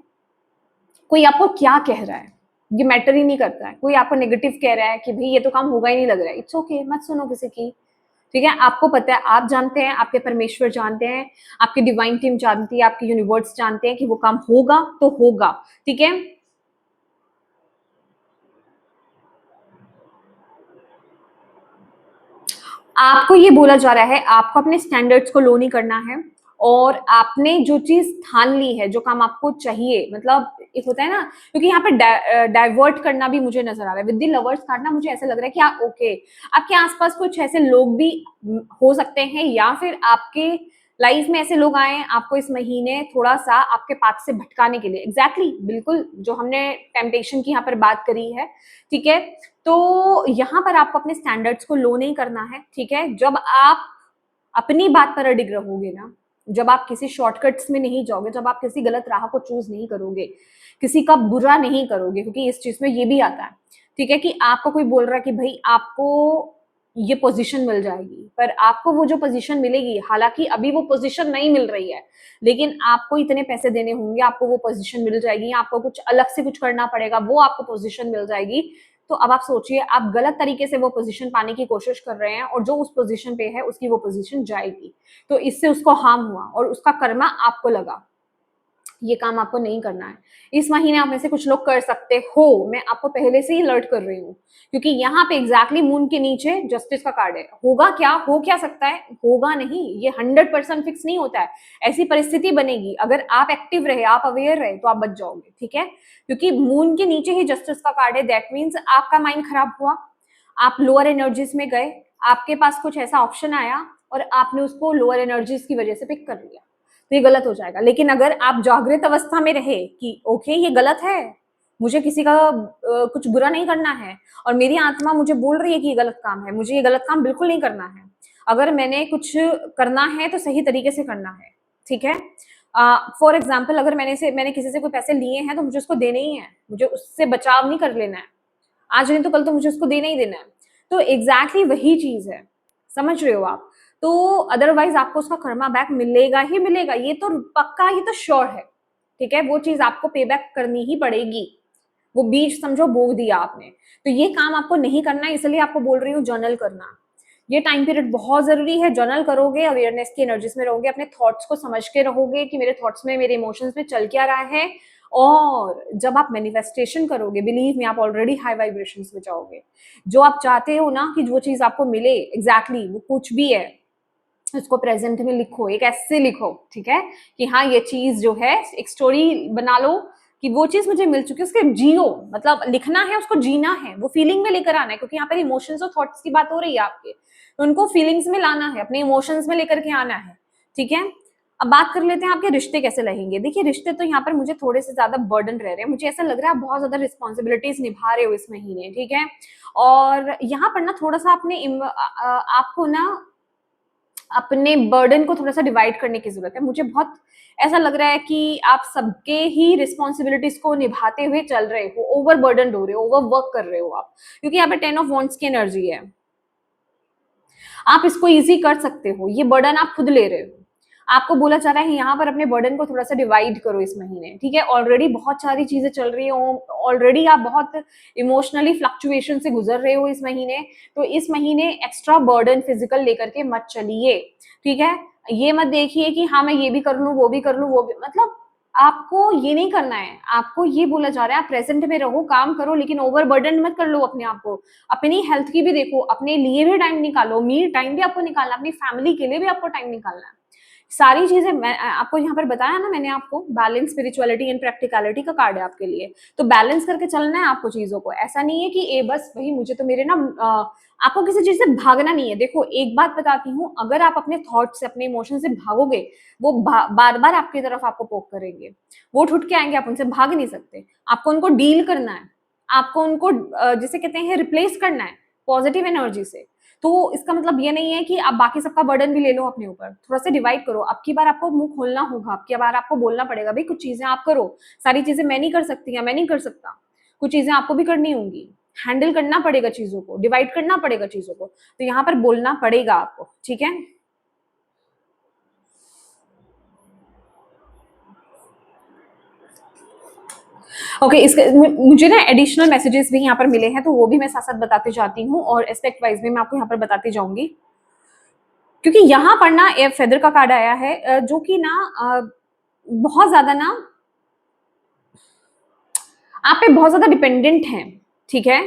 कोई आपको क्या कह रहा है, ये मैटर ही नहीं करता है। कोई आपको नेगेटिव कह रहा है कि भाई ये तो काम होगा ही नहीं लग रहा है, इट्स ओके, मत सुनो किसी की, ठीक है। आपको पता है, आप जानते हैं, आपके परमेश्वर जानते हैं, आपकी डिवाइन टीम जानती है, आपके यूनिवर्स जानते हैं कि वो काम होगा तो होगा, ठीक है। आपको ये बोला जा रहा है आपको अपने स्टैंडर्ड्स को लो नहीं करना है, और आपने जो चीज ठान ली है, जो काम आपको चाहिए, मतलब एक होता है ना, क्योंकि यहाँ पे डाइवर्ट करना भी मुझे नजर आ रहा है विद द लवर्स कार्ड ना। मुझे ऐसा लग रहा है कि आप ओके, आपके आसपास कुछ ऐसे लोग भी हो सकते हैं, या फिर आपके लाइफ में ऐसे लोग आए आपको इस महीने थोड़ा सा आपके पाथ से भटकाने के लिए। एग्जैक्टली बिल्कुल जो हमने टेम्पटेशन की यहाँ पर बात करी है, ठीक है। तो यहाँ पर आपको अपने स्टैंडर्ड्स को लो नहीं करना है, ठीक है। जब आप अपनी बात पर अडिग रहोगे ना, जब आप किसी शॉर्टकट्स में नहीं जाओगे, जब आप किसी गलत राह को चूज नहीं करोगे, किसी का बुरा नहीं करोगे, क्योंकि इस चीज में ये भी आता है, ठीक है, कि आपको कोई बोल रहा है कि भाई आपको ये पोजीशन मिल जाएगी, पर आपको वो जो पोजीशन मिलेगी, हालांकि अभी वो पोजीशन नहीं मिल रही है, लेकिन आपको इतने पैसे देने होंगे, आपको वो पोजीशन मिल जाएगी, आपको कुछ अलग से कुछ करना पड़ेगा, वो आपको पोजीशन मिल जाएगी। तो अब आप सोचिए, आप गलत तरीके से वो पोजीशन पाने की कोशिश कर रहे हैं, और जो उस पोजीशन पे है उसकी वो पोजीशन जाएगी, तो इससे उसको हार्म हुआ और उसका कर्मा आपको लगा। ये काम आपको नहीं करना है। इस महीने आप में से कुछ लोग कर सकते हो, मैं आपको पहले से ही अलर्ट कर रही हूँ, क्योंकि यहाँ पे एग्जैक्टली मून के नीचे जस्टिस का कार्ड है। होगा क्या, हो क्या सकता है, होगा नहीं, ये 100% फिक्स नहीं होता है। ऐसी परिस्थिति बनेगी, अगर आप एक्टिव रहे, आप अवेयर रहे, तो आप बच जाओगे, ठीक है। क्योंकि मून के नीचे ही जस्टिस का कार्ड है, दैट मीन्स आपका माइंड खराब हुआ, आप लोअर एनर्जीज में गए, आपके पास कुछ ऐसा ऑप्शन आया और आपने उसको लोअर एनर्जीज की वजह से पिक कर लिया, तो ये गलत हो जाएगा। लेकिन अगर आप जागृत अवस्था में रहे कि ओके ये गलत है, मुझे किसी का कुछ बुरा नहीं करना है, और मेरी आत्मा मुझे बोल रही है कि ये गलत काम है, मुझे ये गलत काम बिल्कुल नहीं करना है, अगर मैंने कुछ करना है तो सही तरीके से करना है, ठीक है। फॉर एग्जाम्पल, अगर मैंने किसी से कोई पैसे लिए हैं तो मुझे उसको देने ही है, मुझे उससे बचाव नहीं कर लेना है, आज नहीं तो कल तो मुझे उसको देना ही देना है। तो एग्जैक्टली वही चीज है, समझ रहे हो आप। तो अदरवाइज आपको उसका कर्मा बैक मिलेगा ही मिलेगा, ये तो पक्का, ही तो श्योर है, ठीक है। वो चीज आपको पे बैक करनी ही पड़ेगी, वो बीज समझो बो दिया आपने, तो ये काम आपको नहीं करना है, इसलिए आपको बोल रही हूँ जर्नल करना। ये टाइम पीरियड बहुत जरूरी है, जर्नल करोगे, अवेयरनेस की एनर्जीज में रहोगे, अपने थॉट्स को समझ के रहोगे कि मेरे थॉट्स में, मेरे इमोशंस में चल क्या रहा है, और जब आप मैनिफेस्टेशन करोगे, बिलीव में आप ऑलरेडी हाई वाइब्रेशंस में जाओगे। जो आप चाहते हो ना कि वो चीज आपको मिले, एग्जैक्टली वो कुछ भी है, उसको प्रेजेंट में लिखो, एक ऐसे लिखो, ठीक है, कि हाँ ये चीज जो है, एक स्टोरी बना लो कि वो चीज मुझे मिल चुकी है, उसके जियो, मतलब लिखना है, उसको जीना है, वो फीलिंग में लेकर आना है, क्योंकि यहाँ पर इमोशंस और थॉट्स की बात हो रही है आपके, तो उनको फीलिंग्स में लाना है, अपने इमोशंस में लेकर के आना है, ठीक है। अब बात कर लेते हैं आपके रिश्ते कैसे रहेंगे। देखिए रिश्ते तो यहाँ पर मुझे थोड़े से ज्यादा बर्डन रह रहे हैं, मुझे ऐसा लग रहा है आप बहुत ज्यादा रिस्पॉन्सिबिलिटीज निभा रहे हो इस महीने, ठीक है। और यहाँ पर ना थोड़ा सा आपको ना अपने बर्डन को थोड़ा सा डिवाइड करने की जरूरत है। मुझे बहुत ऐसा लग रहा है कि आप सबके ही रिस्पॉन्सिबिलिटीज को निभाते हुए चल रहे हो, ओवर बर्डन हो रहे हो, ओवर वर्क कर रहे हो आप, क्योंकि यहाँ पे 10 ऑफ वॉन्ड्स की एनर्जी है। आप इसको इजी कर सकते हो, ये बर्डन आप खुद ले रहे हो। आपको बोला जा रहा है यहाँ पर अपने बर्डन को थोड़ा सा डिवाइड करो इस महीने, ठीक है। ऑलरेडी बहुत सारी चीजें चल रही हो, ऑलरेडी आप बहुत इमोशनली फ्लक्चुएशन से गुजर रहे हो इस महीने, तो इस महीने एक्स्ट्रा बर्डन फिजिकल लेकर के मत चलिए, ठीक है। ये मत देखिए कि हाँ मैं ये भी कर लूं, वो भी कर लूं, वो भी, मतलब आपको ये नहीं करना है। आपको ये बोला जा रहा है आप प्रेजेंट में रहो, काम करो, लेकिन ओवर बर्डन मत कर लो अपने आप को। अपनी हेल्थ की भी देखो, अपने लिए भी टाइम निकालो, मी टाइम भी आपको निकालना, अपनी फैमिली के लिए भी आपको टाइम निकालना है। सारी चीजें मैं आपको यहाँ पर बताया ना, मैंने आपको बैलेंस स्पिरिचुअलिटी एंड प्रैक्टिकलिटी का कार्ड है आपके लिए, तो बैलेंस करके चलना है आपको चीजों को। ऐसा नहीं है कि ए बस वही मुझे तो मेरे ना आपको किसी चीज से भागना नहीं है। देखो एक बात बताती हूँ, अगर आप अपने थॉट से, अपने इमोशन से भागोगे, वो बार बार आपकी तरफ आपको पोक करेंगे, वो उठ के आएंगे, आप उनसे भाग नहीं सकते। आपको उनको डील करना है, आपको उनको जिसे कहते हैं रिप्लेस करना है पॉजिटिव एनर्जी से। तो इसका मतलब ये नहीं है कि आप बाकी सबका बर्डन भी ले लो अपने ऊपर, थोड़ा सा डिवाइड करो। अब की बार आपको मुंह खोलना होगा, अब की बार आपको बोलना पड़ेगा भाई कुछ चीजें आप करो, सारी चीजें मैं नहीं कर सकती या मैं नहीं कर सकता, कुछ चीजें आपको भी करनी होंगी, हैंडल करना पड़ेगा चीजों को, डिवाइड करना पड़ेगा चीजों को, तो यहाँ पर बोलना पड़ेगा आपको, ठीक है। ओके इसके मुझे ना एडिशनल मैसेजेस भी यहाँ पर मिले हैं, तो वो भी मैं साथ साथ बताते जाती हूँ, और एस्पेक्ट वाइज भी मैं आपको यहाँ पर बताती जाऊंगी, क्योंकि यहाँ पर ना एक फेदर का कार्ड आया है जो कि ना बहुत ज्यादा ना आप पे बहुत ज्यादा डिपेंडेंट है, ठीक है।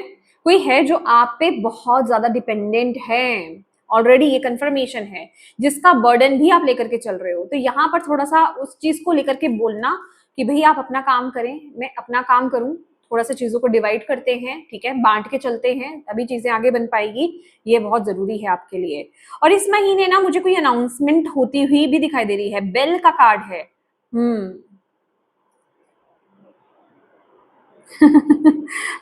कोई है जो आप पे बहुत ज्यादा डिपेंडेंट है, ऑलरेडी ये कंफर्मेशन है, जिसका बर्डन भी आप लेकर के चल रहे हो। तो यहाँ पर थोड़ा सा उस चीज को लेकर के बोलना कि भाई आप अपना काम करें, मैं अपना काम करूं, थोड़ा सा चीजों को डिवाइड करते हैं, ठीक है, बांट के चलते हैं, तभी चीजें आगे बन पाएगी। ये बहुत जरूरी है आपके लिए। और इस महीने ना मुझे कोई अनाउंसमेंट होती हुई भी दिखाई दे रही है, बेल का कार्ड है।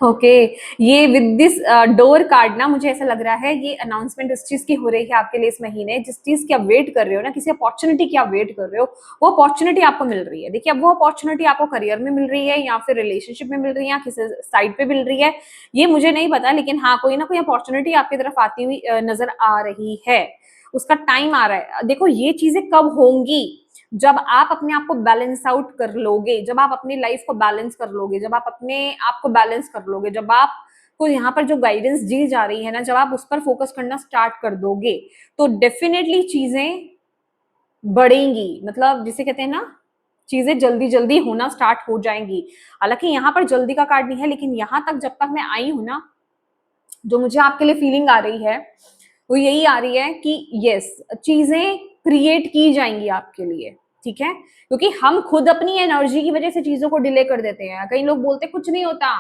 ओके ये विद दिस डोर कार्ड ना मुझे ऐसा लग रहा है ये अनाउंसमेंट उस चीज की हो रही है आपके लिए इस महीने, जिस चीज की आप वेट कर रहे हो ना, किसी अपॉर्चुनिटी की आप वेट कर रहे हो, वो अपॉर्चुनिटी आपको मिल रही है। देखिए अब वो अपॉर्चुनिटी आपको करियर में मिल रही है, या फिर रिलेशनशिप में मिल रही है, या किसी साइड पे मिल रही है, ये मुझे नहीं पता, लेकिन हाँ कोई ना कोई अपॉर्चुनिटी आपकी तरफ आती हुई नजर आ रही है, उसका टाइम आ रहा है। देखो ये चीजें कब होंगी, जब आप अपने आप को बैलेंस आउट कर लोगे, जब आप अपनी लाइफ को बैलेंस कर लोगे, जब आप अपने आप को बैलेंस कर लोगे, जब आप को यहाँ पर जो गाइडेंस दी जा रही है ना, जब आप उस पर फोकस करना स्टार्ट कर दोगे, तो डेफिनेटली चीजें बढ़ेंगी। मतलब जिसे कहते हैं ना, चीजें जल्दी जल्दी होना स्टार्ट हो जाएंगी। हालांकि यहाँ पर जल्दी का कार्ड नहीं है, लेकिन यहाँ तक जब तक मैं आई हूं ना, जो मुझे आपके लिए फीलिंग आ रही है वो यही आ रही है कि यस चीजें क्रिएट की जाएंगी आपके लिए, ठीक है। क्योंकि हम खुद अपनी एनर्जी की वजह से चीजों को डिले कर देते हैं। कई लोग बोलते कुछ नहीं होता,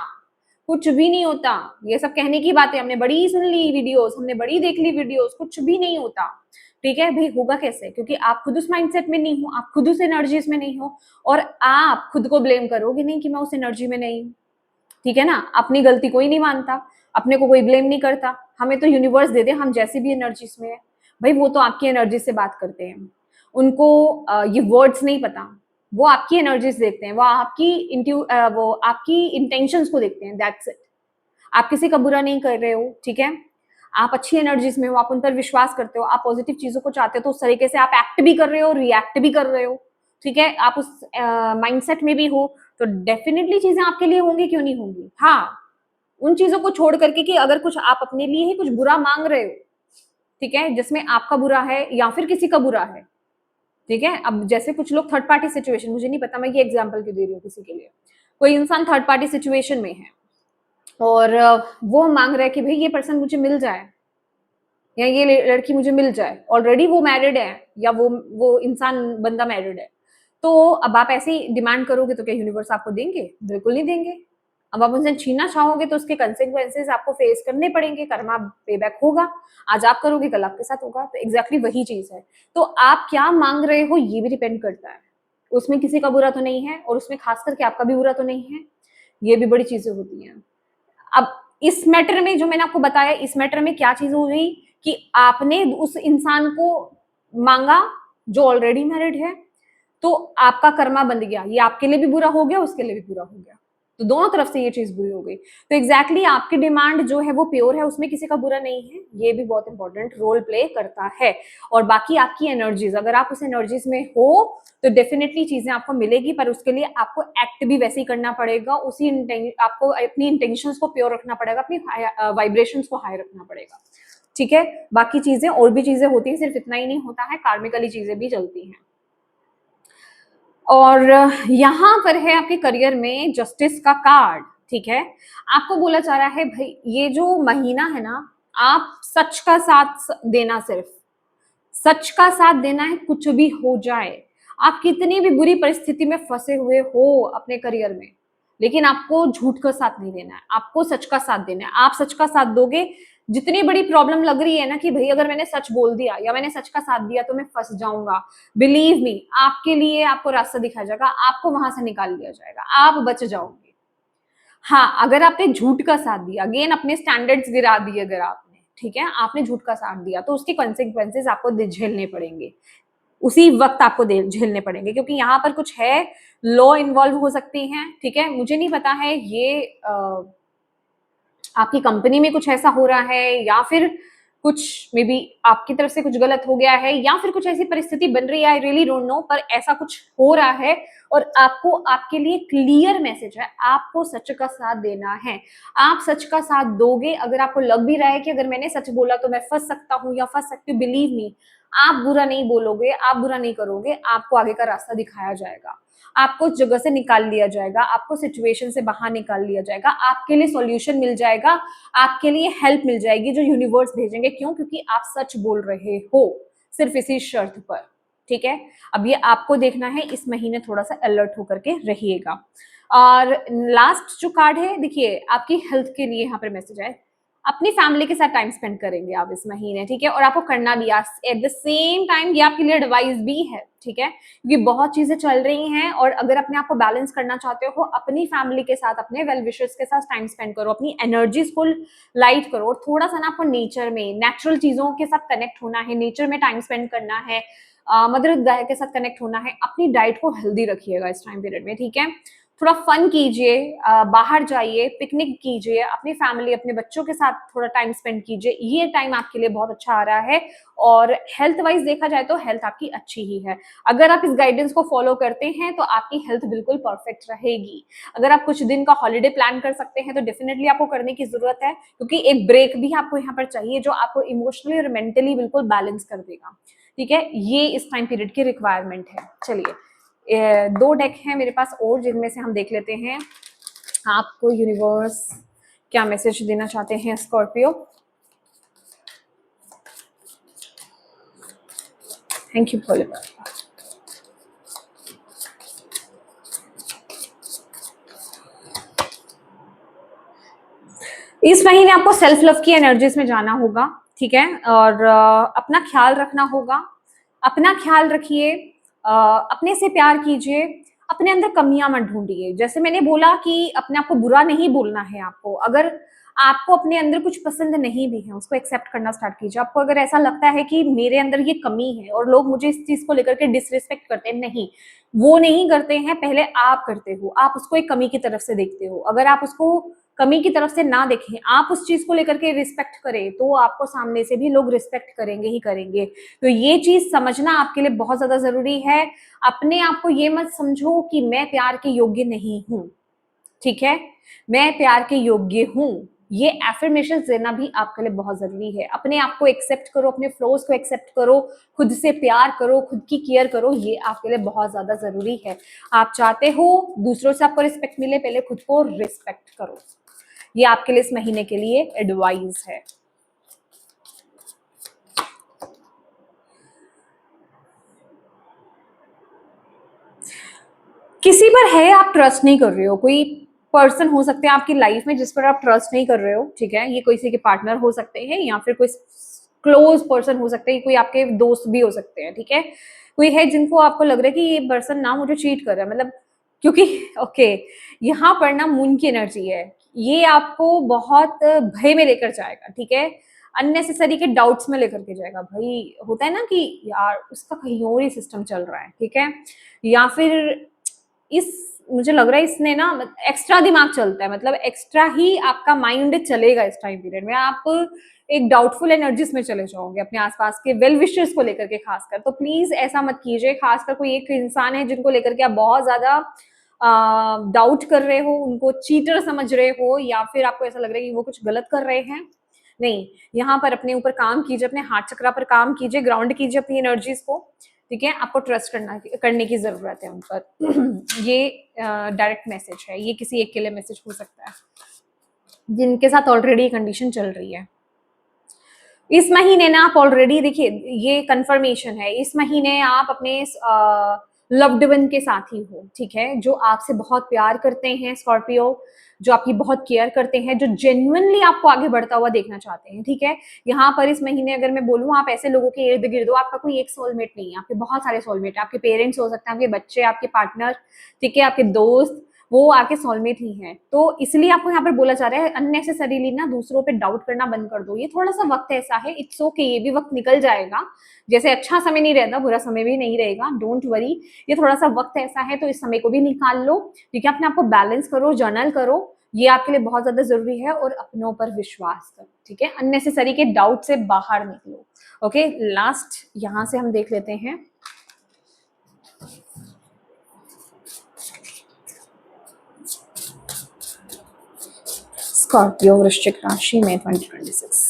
कुछ भी नहीं होता, ये सब कहने की बातें, हमने बड़ी सुन ली वीडियोस, हमने बड़ी देख ली वीडियोस, कुछ भी नहीं होता, ठीक है भाई। होगा कैसे, क्योंकि आप खुद उस माइंडसेट में नहीं हो, आप खुद उस एनर्जीज में नहीं हो, और आप खुद को ब्लेम करोगे नहीं कि मैं उस एनर्जी में नहीं, ठीक है ना। अपनी गलती कोई नहीं मानता, अपने को कोई ब्लेम नहीं करता, हमें तो यूनिवर्स दे दे हम जैसी भी एनर्जीज में है। भाई वो तो आपकी एनर्जी से बात करते हैं, उनको ये वर्ड्स नहीं पता, वो आपकी एनर्जीज देखते हैं, वो आपकी इंटेंशंस को देखते हैं, दैट्स इट। आप किसी का बुरा नहीं कर रहे हो, ठीक है। आप अच्छी एनर्जीज में हो, आप उन पर विश्वास करते हो, आप पॉजिटिव चीजों को चाहते हो, तो उस तरीके से आप एक्ट भी कर रहे हो, रिएक्ट भी कर रहे हो, ठीक है। आप उस माइंडसेट में भी हो, तो डेफिनेटली चीजें आपके लिए होंगी, क्यों नहीं होंगी। हाँ उन चीजों को छोड़ करके कि अगर कुछ आप अपने लिए ही कुछ बुरा मांग रहे हो, ठीक है, जिसमें आपका बुरा है या फिर किसी का बुरा है, ठीक है। अब जैसे कुछ लोग थर्ड पार्टी सिचुएशन, मुझे नहीं पता मैं ये एग्जांपल क्यों दे रही हूँ किसी के लिए, कोई इंसान थर्ड पार्टी सिचुएशन में है और वो मांग रहा है कि भाई ये पर्सन मुझे मिल जाए, या ये लड़की मुझे मिल जाए, ऑलरेडी वो मैरिड है, या वो इंसान बंदा मैरिड है, तो अब आप ऐसे ही डिमांड करोगे तो क्या यूनिवर्स आपको देंगे, बिल्कुल नहीं देंगे। अब आप उनसे छीनना चाहोगे तो उसके कंसिक्वेंसेस आपको फेस करने पड़ेंगे, कर्मा पेबैक होगा। आज आप करोगे, कल आपके साथ होगा। तो एग्जैक्टली वही चीज है। तो आप क्या मांग रहे हो ये भी डिपेंड करता है। उसमें किसी का बुरा तो नहीं है, और उसमें खास करके आपका भी बुरा तो नहीं है। ये भी बड़ी चीजें होती हैं। अब इस मैटर में जो मैंने आपको बताया, इस मैटर में क्या चीज हो गई कि आपने उस इंसान को मांगा जो ऑलरेडी मैरिड है, तो आपका कर्मा बंध गया। ये आपके लिए भी बुरा हो गया, उसके लिए भी बुरा हो गया। तो दोनों तरफ से ये चीज बुरी हो गई। तो एग्जैक्टली आपकी डिमांड जो है वो प्योर है, उसमें किसी का बुरा नहीं है। ये भी बहुत इंपॉर्टेंट रोल प्ले करता है। और बाकी आपकी एनर्जीज, अगर आप उस एनर्जीज में हो तो डेफिनेटली चीजें आपको मिलेगी, पर उसके लिए आपको एक्ट भी वैसे ही करना पड़ेगा। आपको अपनी इंटेंशंस को प्योर रखना पड़ेगा, अपनी वाइब्रेशंस को हाई रखना पड़ेगा। ठीक है, बाकी चीजें और भी चीजें होती हैं, सिर्फ इतना ही नहीं होता है, कार्मिकली चीजें भी चलती हैं। और यहां पर है आपके करियर में जस्टिस का कार्ड। ठीक है, आपको बोला जा रहा है भाई ये जो महीना है ना, आप सच का साथ देना, सिर्फ सच का साथ देना है, कुछ भी हो जाए। आप कितनी भी बुरी परिस्थिति में फंसे हुए हो अपने करियर में, लेकिन आपको झूठ का साथ नहीं देना है, आपको सच का साथ देना है। आप सच का साथ दोगे, जितनी बड़ी प्रॉब्लम लग रही है ना कि भाई अगर मैंने सच बोल दिया या मैंने सच का साथ दिया तो मैं फंस जाऊंगा, बिलीव मी, आपके लिए आपको रास्ता दिखाया जाएगा, आपको वहां से निकाल लिया जाएगा, आप बच जाओगे। हाँ, अगर आपने झूठ का साथ दिया, अगेन अपने स्टैंडर्ड्स गिरा दिए, अगर आपने, ठीक है, आपने झूठ का साथ दिया, तो उसके कॉन्सिक्वेंसेस आपको झेलने पड़ेंगे, उसी वक्त आपको झेलने पड़ेंगे, क्योंकि यहाँ पर कुछ है, लॉ इन्वॉल्व हो सकती हैं। ठीक है, मुझे नहीं पता है ये आपकी कंपनी में कुछ ऐसा हो रहा है, या फिर कुछ मे बी आपकी तरफ से कुछ गलत हो गया है, या फिर कुछ ऐसी परिस्थिति बन रही है, आई रियली डोंट नो, पर ऐसा कुछ हो रहा है। और आपको, आपके लिए क्लियर मैसेज है, आपको सच का साथ देना है। आप सच का साथ दोगे। अगर आपको लग भी रहा है कि अगर मैंने सच बोला तो मैं फंस सकता हूँ या फंस सकती हूँ, बिलीव मी, आप बुरा नहीं बोलोगे, आप बुरा नहीं करोगे, आपको आगे का रास्ता दिखाया जाएगा, आपको उस जगह से निकाल लिया जाएगा, आपको सिचुएशन से बाहर निकाल लिया जाएगा, आपके लिए सॉल्यूशन मिल जाएगा, आपके लिए हेल्प मिल जाएगी जो यूनिवर्स भेजेंगे। क्यों? क्योंकि आप सच बोल रहे हो, सिर्फ इसी शर्त पर। ठीक है, अब ये आपको देखना है, इस महीने थोड़ा सा अलर्ट होकर के रहिएगा। और लास्ट जो कार्ड है, देखिए आपकी हेल्थ के लिए यहाँ पर मैसेज है, अपनी फैमिली के साथ टाइम स्पेंड करेंगे आप इस महीने। ठीक है, और आपको करना भी, एट द सेम टाइम ये आपके लिए एडवाइस भी है। ठीक है, क्योंकि बहुत चीजें चल रही हैं, और अगर अपने आप को बैलेंस करना चाहते हो, अपनी फैमिली के साथ, अपने वेल विशर्स के साथ टाइम स्पेंड करो, अपनी एनर्जीज को लाइट करो, और थोड़ा सा ना आपको नेचर में, नेचुरल चीजों के साथ कनेक्ट होना है, नेचर में टाइम स्पेंड करना है, मदर गाय के साथ कनेक्ट होना है। अपनी डाइट को हेल्दी रखिएगा इस टाइम पीरियड में। ठीक है, थोड़ा फन कीजिए, बाहर जाइए, पिकनिक कीजिए, अपनी फैमिली, अपने बच्चों के साथ थोड़ा टाइम स्पेंड कीजिए। ये टाइम आपके लिए बहुत अच्छा आ रहा है, और हेल्थ वाइज देखा जाए तो हेल्थ आपकी अच्छी ही है। अगर आप इस गाइडेंस को फॉलो करते हैं तो आपकी हेल्थ बिल्कुल परफेक्ट रहेगी। अगर आप कुछ दिन का हॉलिडे प्लान कर सकते हैं तो डेफिनेटली आपको करने की जरूरत है, क्योंकि एक ब्रेक भी आपको यहाँ पर चाहिए जो आपको इमोशनली और मेंटली बिल्कुल बैलेंस कर देगा। ठीक है, ये इस टाइम पीरियड की रिक्वायरमेंट है। चलिए, दो डेक हैं मेरे पास और, जिनमें से हम देख लेते हैं आपको यूनिवर्स क्या मैसेज देना चाहते हैं। स्कॉर्पियो, थैंक यू भोले बाबा। इस महीने आपको सेल्फ लव की एनर्जीज में जाना होगा। ठीक है, और अपना ख्याल रखना होगा, अपना ख्याल रखिए, अपने से प्यार कीजिए, अपने अंदर कमियां मत ढूंढिए। जैसे मैंने बोला कि अपने आप को बुरा नहीं बोलना है आपको। अगर आपको अपने अंदर कुछ पसंद नहीं भी है, उसको एक्सेप्ट करना स्टार्ट कीजिए। आपको अगर ऐसा लगता है कि मेरे अंदर ये कमी है और लोग मुझे इस चीज को लेकर के डिसरिस्पेक्ट करते हैं, नहीं, वो नहीं करते हैं, पहले आप करते हो। आप उसको एक कमी की तरफ से देखते हो। अगर आप उसको कमी की तरफ से ना देखें, आप उस चीज को लेकर के रिस्पेक्ट करें, तो आपको सामने से भी लोग रिस्पेक्ट करेंगे ही करेंगे। तो ये चीज समझना आपके लिए बहुत ज्यादा जरूरी है। अपने आप को ये मत समझो कि मैं प्यार के योग्य नहीं हूं। ठीक है, मैं प्यार के योग्य हूं। ये एफर्मेशन देना भी आपके लिए बहुत जरूरी है। अपने आप को एक्सेप्ट करो, अपने फ्लोज को एक्सेप्ट करो, खुद से प्यार करो, खुद की केयर करो। ये आपके लिए बहुत ज्यादा जरूरी है। आप चाहते हो दूसरों से आपको रिस्पेक्ट मिले, पहले खुद को रिस्पेक्ट करो। ये आपके लिए इस महीने के लिए एडवाइस है। किसी पर है, आप ट्रस्ट नहीं कर रहे हो, कोई पर्सन हो सकते हैं आपकी लाइफ में जिस पर आप ट्रस्ट नहीं कर रहे हो, ठीक है, ये किसी के पार्टनर हो सकते हैं या फिर कोई क्लोज पर्सन हो सकते हैं, कोई आपके दोस्त भी हो सकते हैं, ठीक है, कोई है जिनको आपको लग रहा है कि ये पर्सन ना मुझे चीट कर रहा है, मतलब क्योंकि ओके यहाँ पर ना मून की एनर्जी है, ये आपको बहुत भय में लेकर जाएगा, ठीक है, अननेसेसरी के डाउट्स में लेकर के जाएगा। भाई होता है ना कि यार उसका कहीं और ही सिस्टम चल रहा है, ठीक है, या फिर इस मुझे लग रहा है इसने ना एक्स्ट्रा दिमाग चलता है, मतलब एक्स्ट्रा ही आपका माइंड चलेगा इस टाइम पीरियड में, आप एक डाउटफुल एनर्जीज में चले जाओगे अपने आसपास के वेल विशर्स को लेकर के, खासकर तो प्लीज ऐसा मत कीजिए, खासकर कोई एक इंसान है जिनको लेकर के आप बहुत ज्यादा डाउट कर रहे हो, उनको चीटर समझ रहे हो, या फिर आपको ऐसा लग रहा है कि वो कुछ गलत कर रहे हैं, नहीं, यहाँ पर अपने ऊपर काम कीजिए, अपने हाथ चक्रा पर काम कीजिए, ग्राउंड कीजिए अपनी एनर्जीज को, ठीक है, आपको ट्रस्ट करने की जरूरत है उन पर। ये डायरेक्ट मैसेज है, ये किसी एक के लिए मैसेज हो सकता है जिनके साथ ऑलरेडी कंडीशन चल रही है। इस महीने ना आप ऑलरेडी देखिए, ये कंफर्मेशन है, इस महीने आप अपने लव्ड वन के साथ ही हो, ठीक है, जो आपसे बहुत प्यार करते हैं स्कॉर्पियो, जो आपकी बहुत केयर करते हैं, जो जेन्युइनली आपको आगे बढ़ता हुआ देखना चाहते हैं, ठीक है, यहाँ पर इस महीने अगर मैं बोलूँ आप ऐसे लोगों के इर्द गिर्द हो, आपका कोई एक सोलमेट नहीं है, आपके बहुत सारे सोलमेट है, आपके पेरेंट्स हो सकते हैं, आपके बच्चे, आपके पार्टनर, ठीक है, आपके दोस्त, वो आपके सोलमेट ही हैं, तो इसलिए आपको यहाँ पर बोला जा रहा है अननेसेसरीली ना दूसरों पे डाउट करना बंद कर दो, ये थोड़ा सा वक्त ऐसा है, इट्स ओके, ये भी वक्त निकल जाएगा, जैसे अच्छा समय नहीं रहता बुरा समय भी नहीं रहेगा, डोंट वरी, ये थोड़ा सा वक्त ऐसा है, तो इस समय को भी निकाल लो, ठीक है, अपने आप को बैलेंस करो, जर्नल करो, ये आपके लिए बहुत ज्यादा जरूरी है, और अपनों पर विश्वास करो, ठीक है, अननेसेसरी के डाउट से बाहर निकलो। ओके, लास्ट यहाँ से हम देख लेते हैं, स्कॉर्पियो वृश्चिक राशि में 2026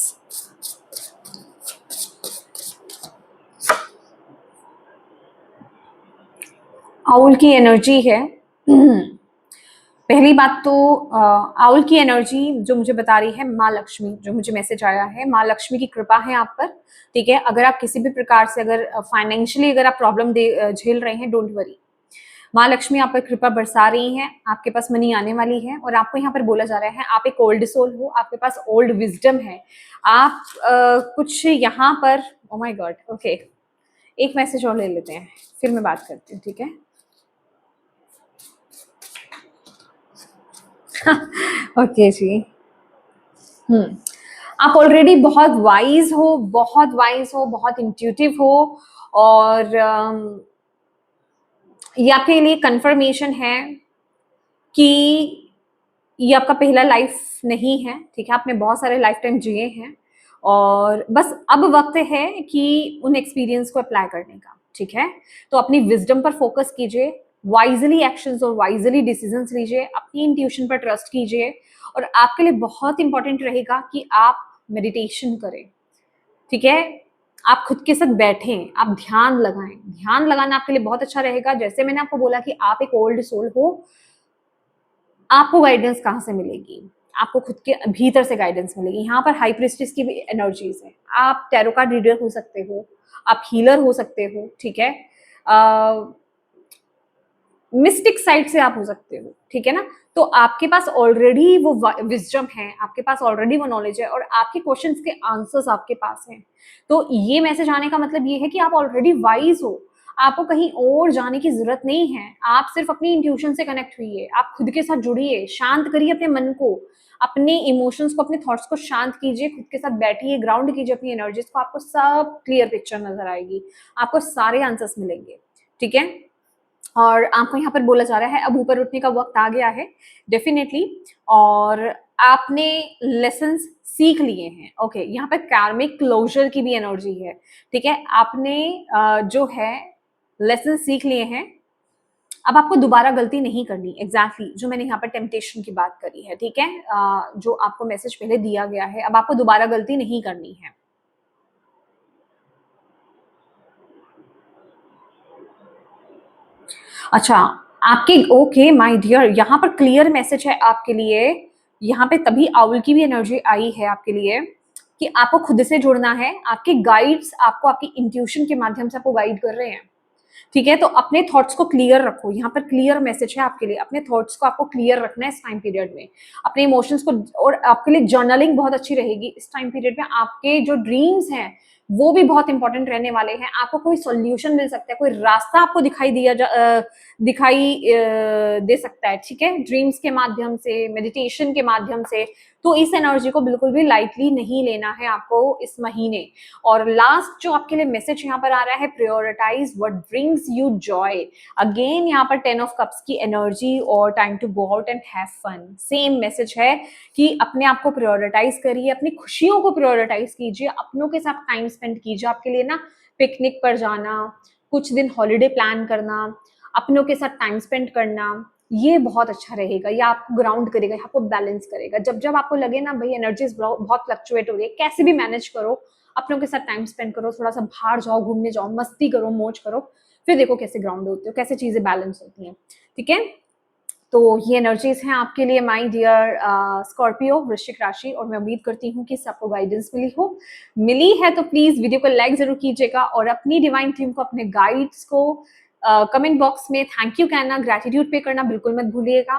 आउल की एनर्जी है। पहली बात तो आउल की एनर्जी जो मुझे बता रही है, माँ लक्ष्मी, जो मुझे मैसेज आया है, माँ लक्ष्मी की कृपा है आप पर, ठीक है, अगर आप किसी भी प्रकार से अगर फाइनेंशियली अगर आप प्रॉब्लम झेल रहे हैं, डोंट वरी, माँ लक्ष्मी आप पर कृपा बरसा रही हैं, आपके पास मनी आने वाली है, और आपको यहाँ पर बोला जा रहा है आप एक ओल्ड सोल हो, आपके पास ओल्ड विजडम है, आप कुछ यहाँ पर, ओ माय गॉड, ओके, एक मैसेज और ले लेते हैं फिर मैं बात करती हूँ, ठीक है। ओके जी, आप ऑलरेडी बहुत वाइज हो, बहुत वाइज हो, बहुत इंट्यूटिव हो, और ये आपके लिए कंफर्मेशन है कि ये आपका पहला लाइफ नहीं है, ठीक है, आपने बहुत सारे लाइफ टाइम जिए हैं, और बस अब वक्त है कि उन एक्सपीरियंस को अप्लाई करने का, ठीक है, तो अपनी विजडम पर फोकस कीजिए, वाइजली एक्शंस और वाइजली डिसीजंस लीजिए, अपनी इंट्यूशन पर ट्रस्ट कीजिए, और आपके लिए बहुत इंपॉर्टेंट रहेगा कि आप मेडिटेशन करें, ठीक है, आप खुद के साथ बैठें, आप ध्यान लगाएं, ध्यान लगाना आपके लिए बहुत अच्छा रहेगा, जैसे मैंने आपको बोला कि आप एक ओल्ड सोल हो, आपको गाइडेंस कहाँ से मिलेगी, आपको खुद के भीतर से गाइडेंस मिलेगी, यहाँ पर हाई प्रिस्टिस की भी एनर्जीज है, आप टैरो कार्ड रीडर हो सकते हो, आप हीलर हो सकते हो, ठीक है, मिस्टिक साइड से आप हो सकते हो, ठीक है ना, तो आपके पास ऑलरेडी वो विजडम है, आपके पास ऑलरेडी वो नॉलेज है, और आपके क्वेश्चंस के आंसर्स आपके पास हैं, तो ये मैसेज आने का मतलब ये है कि आप ऑलरेडी वाइज हो, आपको कहीं और जाने की जरूरत नहीं है, आप सिर्फ अपनी इंट्यूशन से कनेक्ट हुई, आप खुद के साथ जुड़िए, शांत करिए अपने मन को, अपने इमोशंस को, अपने थॉट्स को शांत कीजिए, खुद के साथ बैठिए, ग्राउंड कीजिए अपनी एनर्जीज को, आपको सब क्लियर पिक्चर नजर आएगी, आपको सारे आंसर्स मिलेंगे, ठीक है, और आपको यहाँ पर बोला जा रहा है अब ऊपर उठने का वक्त आ गया है डेफिनेटली, और आपने लेसन्स सीख लिए हैं, ओके, यहाँ पर कार्मिक क्लोजर की भी एनर्जी है, ठीक है, आपने जो है लेसन सीख लिए हैं, अब आपको दोबारा गलती नहीं करनी, एग्जैक्टली जो मैंने यहाँ पर टेम्पटेशन की बात करी है, ठीक है, जो आपको मैसेज पहले दिया गया है, अब आपको दोबारा गलती नहीं करनी है। अच्छा, आपके ओके माय डियर, यहाँ पर क्लियर मैसेज है आपके लिए, यहाँ पे तभी आउल की भी एनर्जी आई है आपके लिए कि आपको खुद से जुड़ना है, आपके गाइड्स आपको आपकी इंट्यूशन के माध्यम से आपको गाइड कर रहे हैं, ठीक है, तो अपने थॉट्स को क्लियर रखो। यहाँ पर क्लियर मैसेज है आपके लिए, अपने थॉट्स को आपको क्लियर रखना है इस टाइम पीरियड में, अपने इमोशंस को। और आपके लिए जर्नलिंग बहुत अच्छी रहेगी इस टाइम पीरियड में। आपके जो ड्रीम्स हैं वो भी बहुत इंपॉर्टेंट रहने वाले हैं। आपको कोई सॉल्यूशन मिल सकता है, कोई रास्ता आपको दे सकता है, ठीक है, ड्रीम्स के माध्यम से, मेडिटेशन के माध्यम से। तो इस एनर्जी को बिल्कुल भी लाइटली नहीं लेना है आपको इस महीने। और लास्ट जो आपके लिए मैसेज यहाँ पर आ रहा है, prioritise what brings you joy. Again यहाँ पर 10 ऑफ कप्स की एनर्जी और time to go out and have fun. Same message है कि अपने आप को प्रायोरिटाइज करिए, अपनी खुशियों को प्रायोरिटाइज कीजिए, अपनों के साथ टाइम स्पेंड कीजिए। आपके लिए ना पिकनिक पर जाना, कुछ दिन हॉलीडे प्लान करना, अपनों के साथ टाइम स्पेंड करना, ये बहुत अच्छा रहेगा। ये आपको ग्राउंड करेगा, आपको बैलेंस करेगा। जब जब आपको लगे ना भाई एनर्जीज बहुत फ्लक्चुएट हो रही है, कैसे भी मैनेज करो, अपनों के साथ टाइम स्पेंड करो, थोड़ा सा बाहर जाओ, घूमने जाओ, मस्ती करो, मौज करो, फिर देखो कैसे ग्राउंड होते हो, कैसे चीजें बैलेंस होती हैं। ठीक है, तो ये एनर्जीज हैं आपके लिए माय डियर स्कॉर्पियो, वृश्चिक राशि। और मैं उम्मीद करती हूँ कि सबको गाइडेंस मिली है तो प्लीज वीडियो को लाइक जरूर कीजिएगा, और अपनी डिवाइन टीम को, अपने गाइड्स को कमेंट बॉक्स में थैंक यू कहना, ग्रेटिट्यूड पे करना बिल्कुल मत भूलिएगा।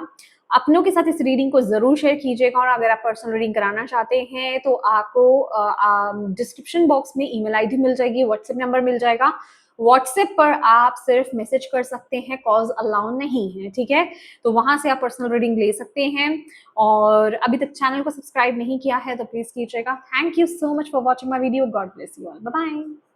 अपनों के साथ इस रीडिंग को जरूर शेयर कीजिएगा। और अगर आप पर्सनल रीडिंग कराना चाहते हैं तो आपको डिस्क्रिप्शन बॉक्स में ईमेल आईडी मिल जाएगी, व्हाट्सएप नंबर मिल जाएगा। व्हाट्सएप पर आप सिर्फ मैसेज कर सकते हैं, कॉल्स अलाउ नहीं है, ठीक है। तो वहां से आप पर्सनल रीडिंग ले सकते हैं। और अभी तक चैनल को सब्सक्राइब नहीं किया है तो प्लीज कीजिएगा। Thank you so much for watching my video. God bless you all, bye bye.